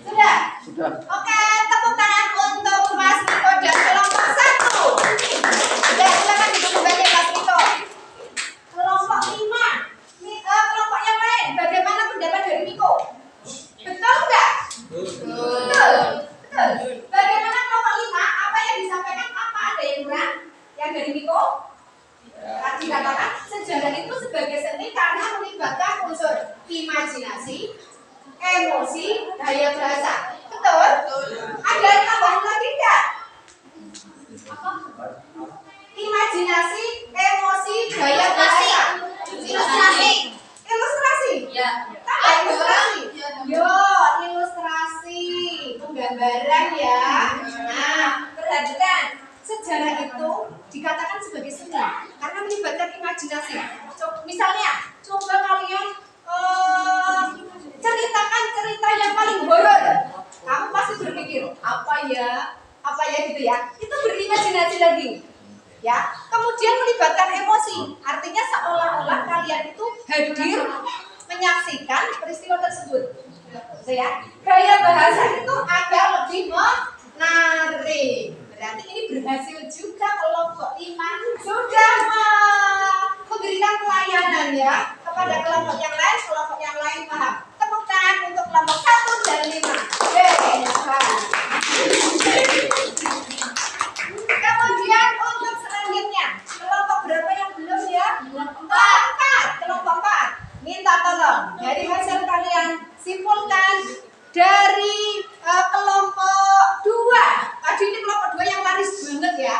Sudah? Sudah. Oke, tepuk tangan untuk Mas Niko dan kelompok 1. Ya, silakan duduk kembali Mas Niko. Kelompok 5. Kelompok yang lain, bagaimana pendapat dari Niko? Betul nggak? Betul. Bagaimana kelompok 5? Apa yang disampaikan? Apa ada yang kurang? Yang dari Niko? Tadi katakan sejarah itu sebagai seni karena melibatkan unsur imajinasi, emosi, gaya bahasa. Betul? Ada tambahan lagi enggak? Imajinasi, emosi, gaya bahasa. Ilustrasi. Ilustrasi. Ya. Tambah ilustrasi. Yo, ilustrasi. Penggambaran ya. Nah, perhatikan. Sejarah itu dikatakan sebagai seni karena melibatkan imajinasi. Misalnya, coba kalian ceritakan cerita yang paling horor. Kamu pasti berpikir apa ya gitu ya. Itu berimajinasi lagi, ya. Kemudian melibatkan emosi, artinya seolah-olah kalian itu hadir menyaksikan peristiwa tersebut, gitu ya. Gaya bahasa itu agar lebih menarik. Berarti ini berhasil juga kelompok 5 sudah memberikan pelayanan ya kepada kelompok yang lain paham. Tepuk tangan untuk kelompok 1 dan 5. Kemudian untuk selanjutnya kelompok berapa yang belum ya? 4. Kelompok 4. Minta tolong dari hasil kalian simpulkan dari kelompok 2. Tadi ini kelompok 2 yang laris banget ya.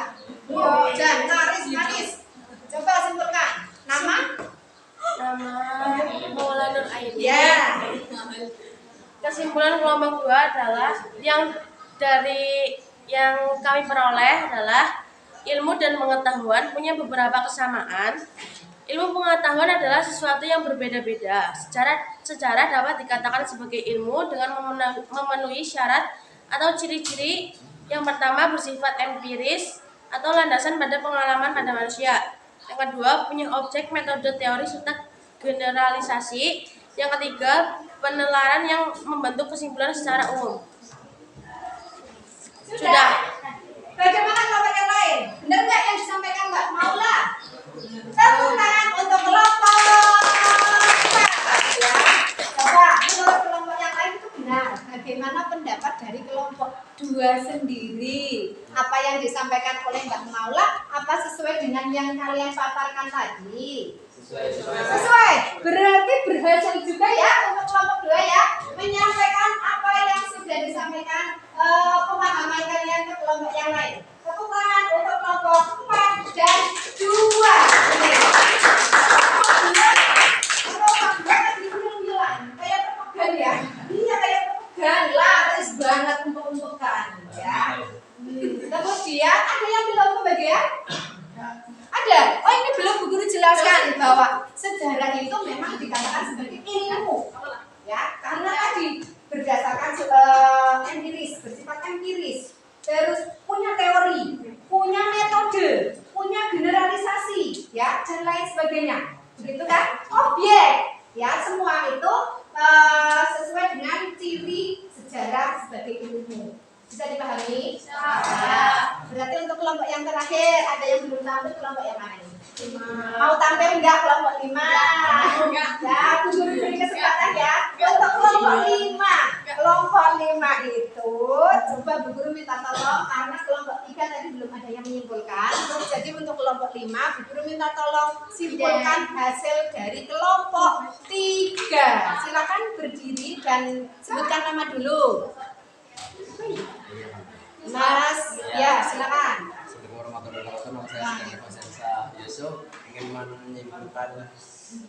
Dan laris. Coba simpulkan. Nama Maulana Nur Aini. ya. Kesimpulan kelompok 2 adalah yang kami peroleh adalah ilmu dan pengetahuan punya beberapa kesamaan. Ilmu pengetahuan adalah sesuatu yang berbeda-beda. Sejarah dapat dikatakan sebagai ilmu dengan memenuhi syarat atau ciri-ciri. Yang pertama bersifat empiris atau landasan pada pengalaman pada manusia. Yang kedua punya objek, metode, teori, serta generalisasi. Yang ketiga penelaran yang membentuk kesimpulan secara umum. Sudah. Bagaimana kelompok yang lain? Benar nggak yang disampaikan Mbak Maula? Tepuk tangan untuk kelompok 4 ya. Coba menurut kelompok yang lain itu benar. Bagaimana pendapat dari kelompok 2 sendiri? Apa yang disampaikan oleh Mbak Maula? Apa sesuai dengan yang kalian paparkan tadi? Sesuai. Berarti berhasil juga ya untuk kelompok 2 ya menyampaikan apa yang sudah disampaikan pemahaman kalian ke kelompok yang lain. Tepuk tangan untuk kelompok 4 dan 2. Kayak tepegan ya. Iya kayak tepegan lah, terus banget untuk-untukan ya. Kemudian ada yang belum kebagian? Ada. Oh ini belum Bu Guru jelaskan bahwa sejarah itu memang dikatakan sebagai ilmu, ya, karena tadi berdasarkan empiris, bersifat empiris, terus punya teori, punya metode, punya generalisasi, ya, dan lain sebagainya, begitu kan? Objek, ya, semua itu sesuai dengan ciri sejarah sebagai ilmu. Bisa dipahami? Nah, berarti untuk kelompok yang terakhir ada yang belum tampil, kelompok yang mana ini? Mau tampil enggak kelompok 5? Ya, Bu Guru beri kesempatan ya. Untuk kelompok 5. Kelompok 5 itu coba Bu Guru minta tolong karena kelompok 3 tadi belum ada yang menyimpulkan. Jadi untuk kelompok 5 Bu Guru minta tolong simpulkan hasil dari kelompok 3. Silakan berdiri dan sebutkan nama dulu. Mas, ya silakan. Assalamualaikum warahmatullahi wabarakatuh. Nama saya Siti Fasensa Yusuf. Ingin menyimpulkan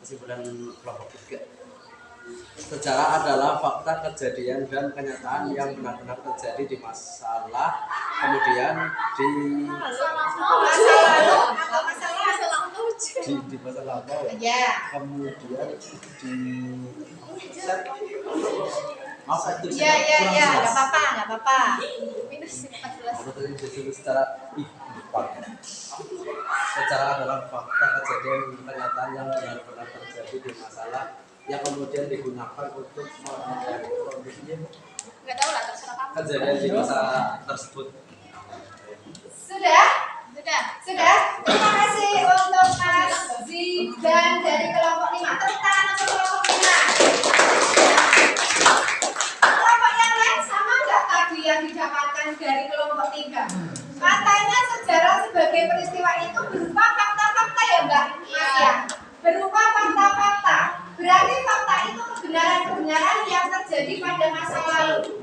kesimpulan kelompok 3. Sejarah adalah fakta kejadian dan kenyataan yang benar-benar terjadi di masalah, kemudian di Masa lalu atau di masa lampau, ya. kemudian di Maaf itu Iya, nggak apa-apa. Minus 14. Kalau tadi disebut secara secara adalah fakta kejadian kenyataan yang benar-benar terjadi di masalah yang kemudian digunakan untuk menghindari kondisi Nggak tahu lah, terserah kamu. kejadian di masalah tersebut. Sudah? Sudah. Sudah? Terima kasih untuk Mas Zidan dari kelompok 5. Tepuk tangan untuk kelompok 5. Kelompok yang lain sama nggak tadi yang didapatkan dari kelompok 3? Katanya sejarah sebagai peristiwa itu berupa fakta-fakta ya Mbak Mas ya? Berupa fakta-fakta. Berarti fakta itu kebenaran-kebenaran yang terjadi pada masa lalu.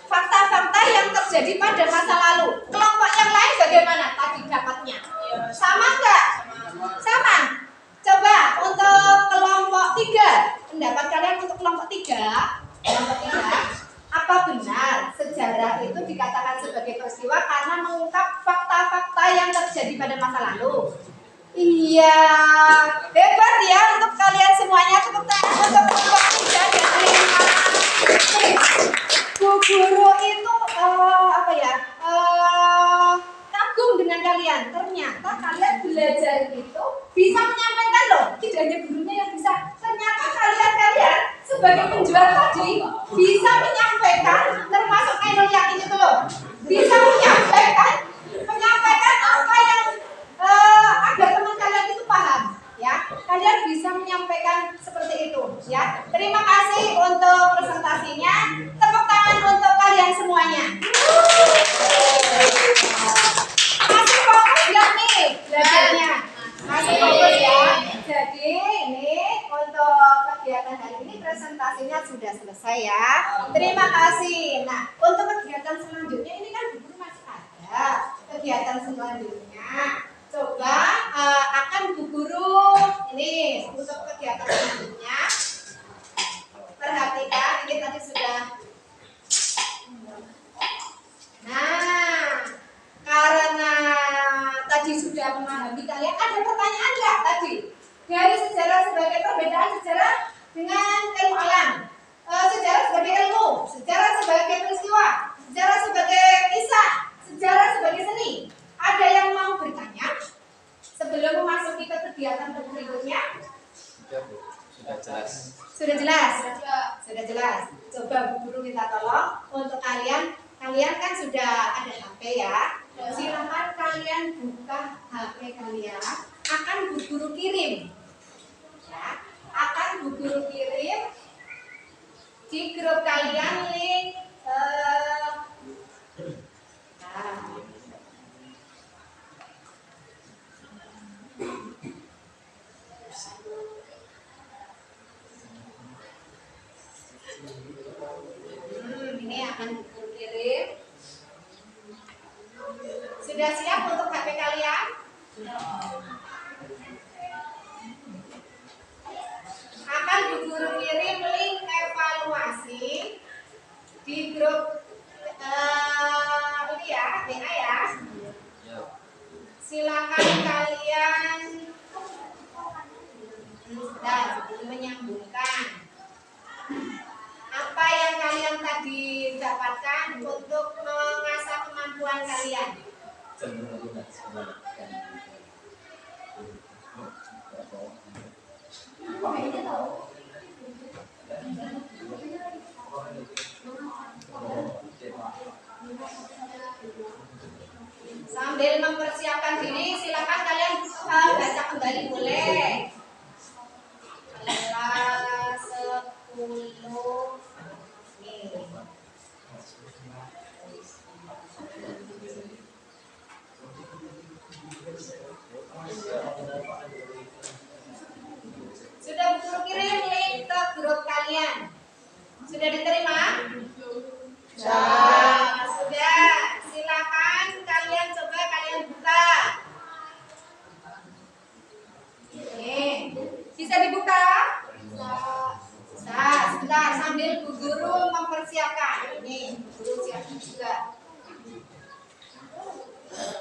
Fakta-fakta yang terjadi pada masa lalu. Kelompok yang lain bagaimana tadi dapatnya? Sama enggak? Sama. Coba untuk kelompok 3. Pendapat kalian untuk kelompok 3? Kelompok 3. Apa benar sejarah itu dikatakan sebagai peristiwa karena mengungkap fakta-fakta yang terjadi pada masa lalu? Iya, hebat ya untuk kalian semuanya. Tepuk tangan untuk kelompok 3 dan 5. Bu guru itu kagum dengan kalian. Ternyata kalian belajar itu bisa menyampaikan loh. Tidak hanya gurunya yang bisa. Ternyata kalian sebagai penjual tadi bisa menyampaikan, termasuk Ainul Yakin itu loh. Bisa menyampaikan apa yang agar teman kalian itu paham. Ya, kalian bisa menyampaikan seperti itu. Ya, terima kasih untuk presentasinya. Tepuk tangan untuk kalian semuanya. Masih fokus nggak nih belajarnya? Masih fokus ya. Jadi ini untuk kegiatan hari ini presentasinya sudah selesai ya. Terima kasih. Nah, untuk kegiatan selanjutnya ini kan guru masih ada. Kegiatan selanjutnya coba akan Bu Guru ini untuk kegiatan selanjutnya. Perhatikan ini tadi sudah. Nah, karena tadi sudah memahami kalian ada pertanyaan nggak tadi dari sejarah sebagai perbedaan sejarah dengan ilmu alam, sejarah sebagai ilmu, sejarah sebagai peristiwa, sejarah sebagai kisah, sejarah sebagai seni. Ada yang mau bertanya sebelum memasuki ke kegiatan berikutnya? Sudah jelas. Sudah jelas? Sudah jelas. Coba Bu Guru minta tolong untuk kalian kan sudah ada HP ya. Silakan kalian buka HP kalian. Akan Bu Guru kirim. Ya, akan Bu Guru kirim di grup kalian link ini akan kirim. Sudah siap untuk HP kalian? Akan Bu Guru kirim link evaluasi di grup ini ya, WA ya. Silakan kalian menyambungkan apa yang kalian tadi dapatkan untuk mengasah kemampuan kalian. Sambil mempersiapkan diri, silakan kalian baca kembali boleh. Kelas 10 nih. Sudah Bu Guru kirim link ke grup kalian. Sudah diterima? Sudah. Silakan kalian coba kalian buka. Nih, bisa dibuka? Bisa. Sebentar sambil Bu Guru mempersiapkan. Ini Bu Guru siapkan juga.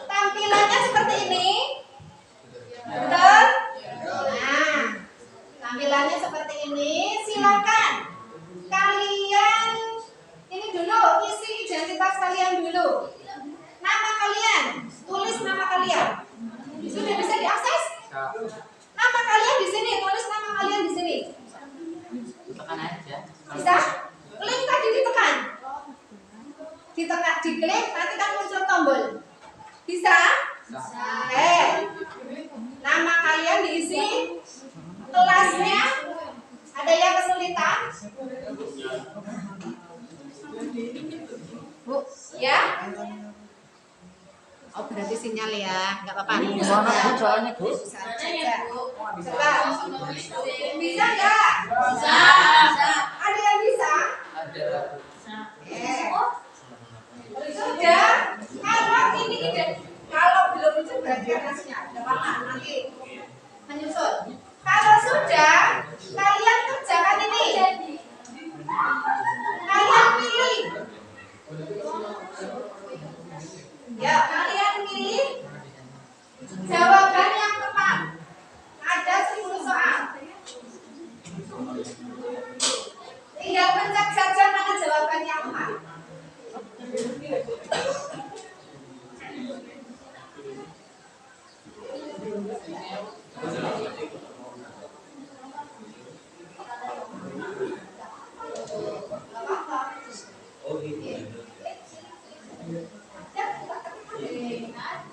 Tampilannya seperti ini. Betul? Nah, tampilannya seperti ini. Silakan kalian ini dulu isi identitas kalian dulu. Nama kalian, tulis nama kalian. Sudah bisa diakses? Nama kalian di sini, tulis nama kalian di sini. Tekan aja. Bisa? Link tadi ditekan. Ditekan, diklik, nanti kan muncul tombol. Bisa? Nama kalian diisi, kelasnya, ada yang kesulitan? Bu, ya? Oh berarti sinyal ya, nggak apa-apa. Gimana Bu caranya Bu? Bisa aja. Coba. Bisa nggak? Bisa. Ada yang bisa? Ada. Sudah. Kalau ini kalau belum itu berarti atasnya ada apa nanti menyusul. Kalau sudah, kalian kerjakan ini. Kalian pilih. Ya, kalian pilih jawaban yang tepat. Ada 10 soal. Tinggal pencet saja mana jawaban yang tepat.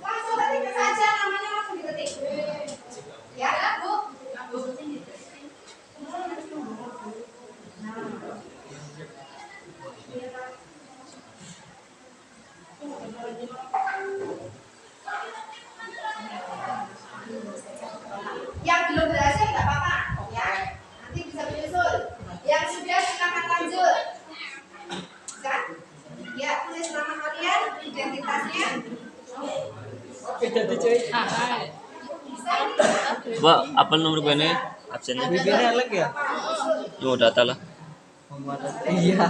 Langsung ketik saja namanya, langsung diketik. Ya, Bu. Yang belum berhasil nggak apa-apa, ya. Nanti bisa menyusul. Yang sudah silakan lanjut. Bisa? Ya, tulis nama kalian, identitasnya. Mbak, apa nomor gue nih? Absennya? Bibirnya elek ya? Yo, data lah. Iya.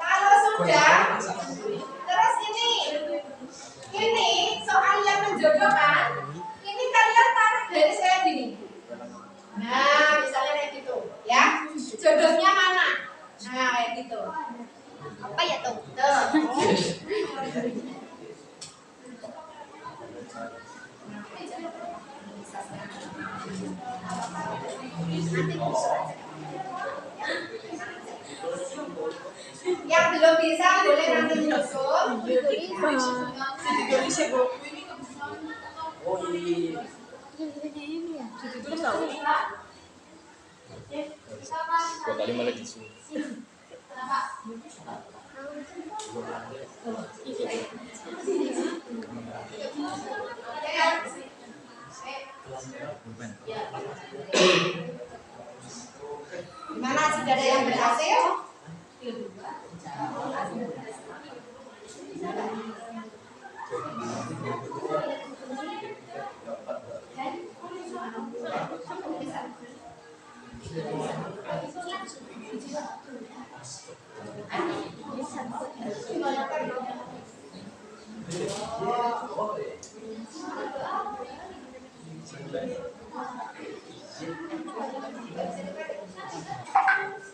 Kalau sudah, terus ini soal yang menjodohkan, ini kalian taruh garis kayak gini. Nah, misalnya kayak gitu, ya. Jodohnya mana? Nah, kayak gitu. Apa ya tuh? Tuh. Yang belum bisa boleh nanti menyusul. Oh iya. Dua kali malah disuruh. Gimana, sudah ada yang berhasil?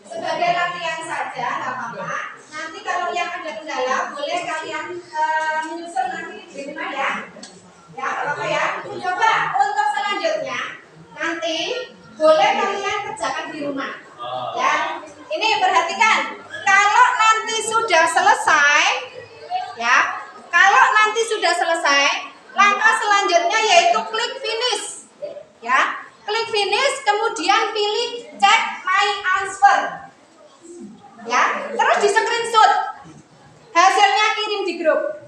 Sebagai latihan saja, nggak apa-apa. Nanti kalau yang ada kendala, boleh kalian menyusul nanti di rumah ya. Ya, nggak apa-apa ya. Coba untuk selanjutnya, nanti boleh kalian kerjakan di rumah. Ya, ini perhatikan. Kalau nanti sudah selesai, ya, kalau nanti sudah selesai, langkah selanjutnya yaitu klik finish. Ya, klik finish, kemudian pilih check my answer. Ya, terus di screenshot. Hasilnya kirim di grup.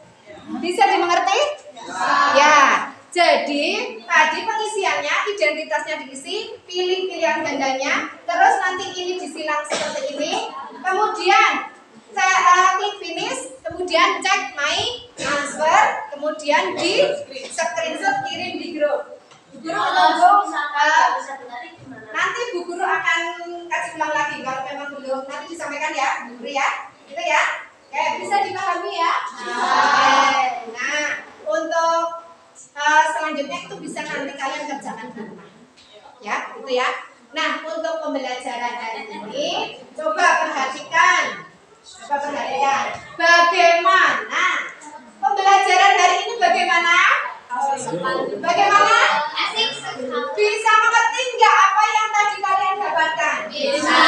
Bisa dimengerti? Ya. Jadi tadi pengisiannya, identitasnya diisi, pilih pilihan gandanya, terus nanti ini disilang seperti ini, kemudian saya klik finish, kemudian cek my answer, kemudian di screenshot kirim di grup. Grup nanti Bu Guru akan kasih ulang lagi kalau memang belum nanti disampaikan ya Bu Guru ya. Gitu ya. Oke, bisa dipahami ya? Oke. Nah, untuk selanjutnya itu bisa nanti kalian kerjakan di rumah. Ya, gitu ya. Nah, untuk pembelajaran hari ini coba perhatikan. Bagaimana pembelajaran hari ini bagaimana? Bagaimana? Bisa mengerti nggak apa yang tadi kalian dapatkan? Bisa.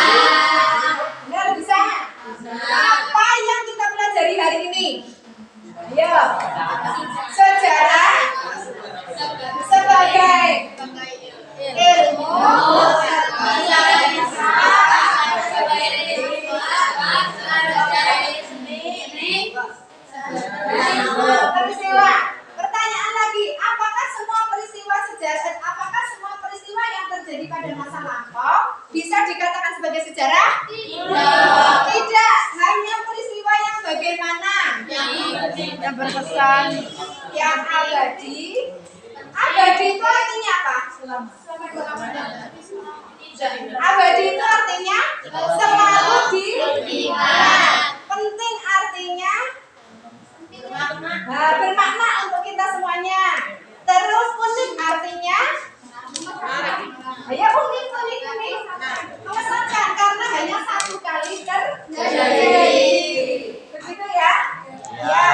Benar bisa? Apa yang kita pelajari hari ini? Ayo. Sejarah sebagai ilmu peristiwa. Pertanyaan lagi, apakah semua peristiwa sejarah, apakah semua peristiwa yang terjadi pada masa lampau bisa dikatakan sebagai sejarah? Tidak. Hanya peristiwa yang bagaimana? Yang berkesan, yang abadi. Abadi itu artinya apa? Abadi itu artinya selalu diingat. Penting artinya bermakna untuk kita semuanya. Terus unik artinya ya unik. Mengesankan karena hanya satu kali terjadi. Begitu ya? Ya.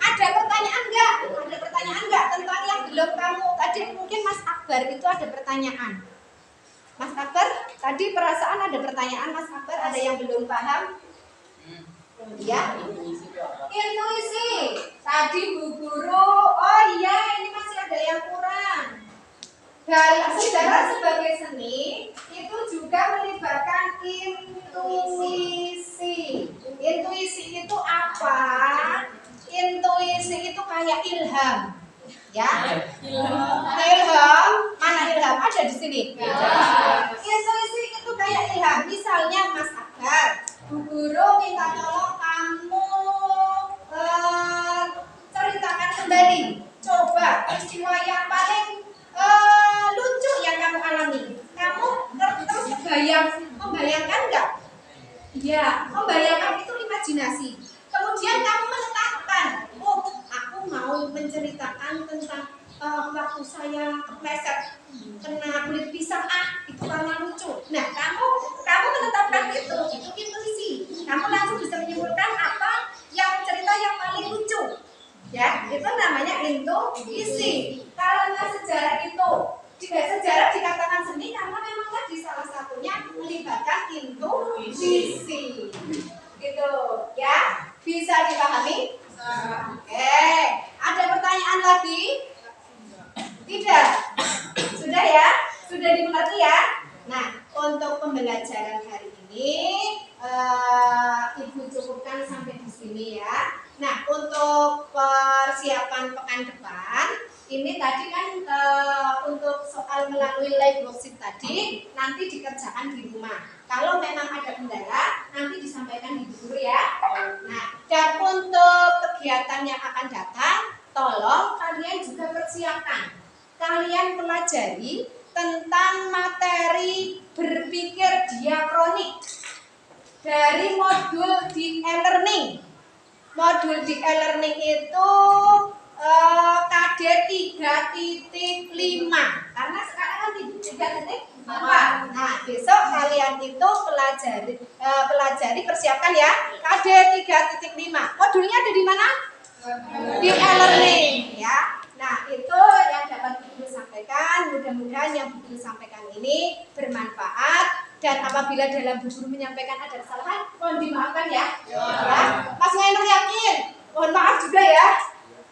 Ada pertanyaan enggak? Ada pertanyaan enggak tentang yang belum kamu tadi? Mungkin Mas Akbar itu ada pertanyaan. Mas Akbar, tadi perasaan ada pertanyaan Mas Akbar, ada yang belum paham? Ya, intuisi. Tadi Bu Guru, oh iya ini masih ada yang kurang. Dalam sejarah sebagai seni itu juga melibatkan intuisi. Intuisi itu apa? Intuisi itu kayak ilham. Ya, ilham. Mana ilham? Ada di sini. Intuisi itu kayak ilham. Misalnya Mas Akbar, Bu Guru minta tolong kamu ceritakan kembali. Coba peristiwa yang paling lucu yang kamu alami. Kamu terus membayangkan nggak? Iya, membayangkan itu imajinasi. Kemudian kamu menetapkan, oh aku mau menceritakan tentang waktu saya kepleset kena kulit pisang, itu karena lucu. Nah, kamu menetapkan itu intuisi. Kamu langsung bisa menyimpulkan apa yang cerita yang paling lucu. Ya, itu namanya intuisi. Karena sejarah itu sejarah dikatakan seni karena memang tadi salah satunya melibatkan intuisi. Gitu, ya. Bisa dipahami? Oke. Ada pertanyaan lagi? Tidak? Sudah ya? Sudah dimengerti ya? Nah, untuk pembelajaran hari ini Ibu cukupkan sampai di sini ya. Nah, untuk persiapan pekan depan, ini tadi kan untuk soal melalui live worksheet tadi nanti dikerjakan di rumah. Kalau memang ada kendala, nanti disampaikan di guru ya. Nah, dan untuk kegiatan yang akan datang, tolong kalian juga persiapkan. Kalian pelajari tentang materi berpikir diakronik dari modul di e-learning. Modul di e-learning itu KD 3.5 karena sekarang kan 3.4. Nah, besok kalian itu pelajari persiapkan ya KD 3.5. Modulnya ada di mana? Di e-learning ya. Nah, itu yang dapat Ibu sampaikan. Mudah-mudahan yang Ibu sampaikan ini bermanfaat. Dan apabila dalam Bu Guru menyampaikan ada kesalahan, mohon dimaafkan ya. Mas Ngainur yakin, mohon maaf juga ya.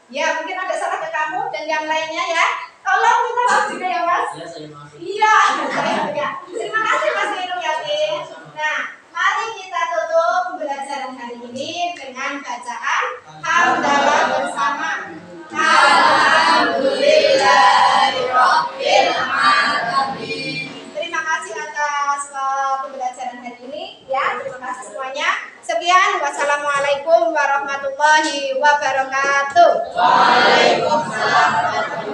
Ya, mungkin ada salah ke kamu dan yang lainnya ya. Tolong minta maaf juga ya, Mas. Iya, saya juga. Terima kasih Mas Ngainur yakin. Nah, mari kita tutup pembelajaran hari ini dengan bacaan hamdalah bersama. Alhamdulillahirabbil alamin. Terima kasih atas pembelajaran hari ini ya. Terima kasih semuanya. Sekian, wassalamualaikum warahmatullahi wabarakatuh. Waalaikumsalam.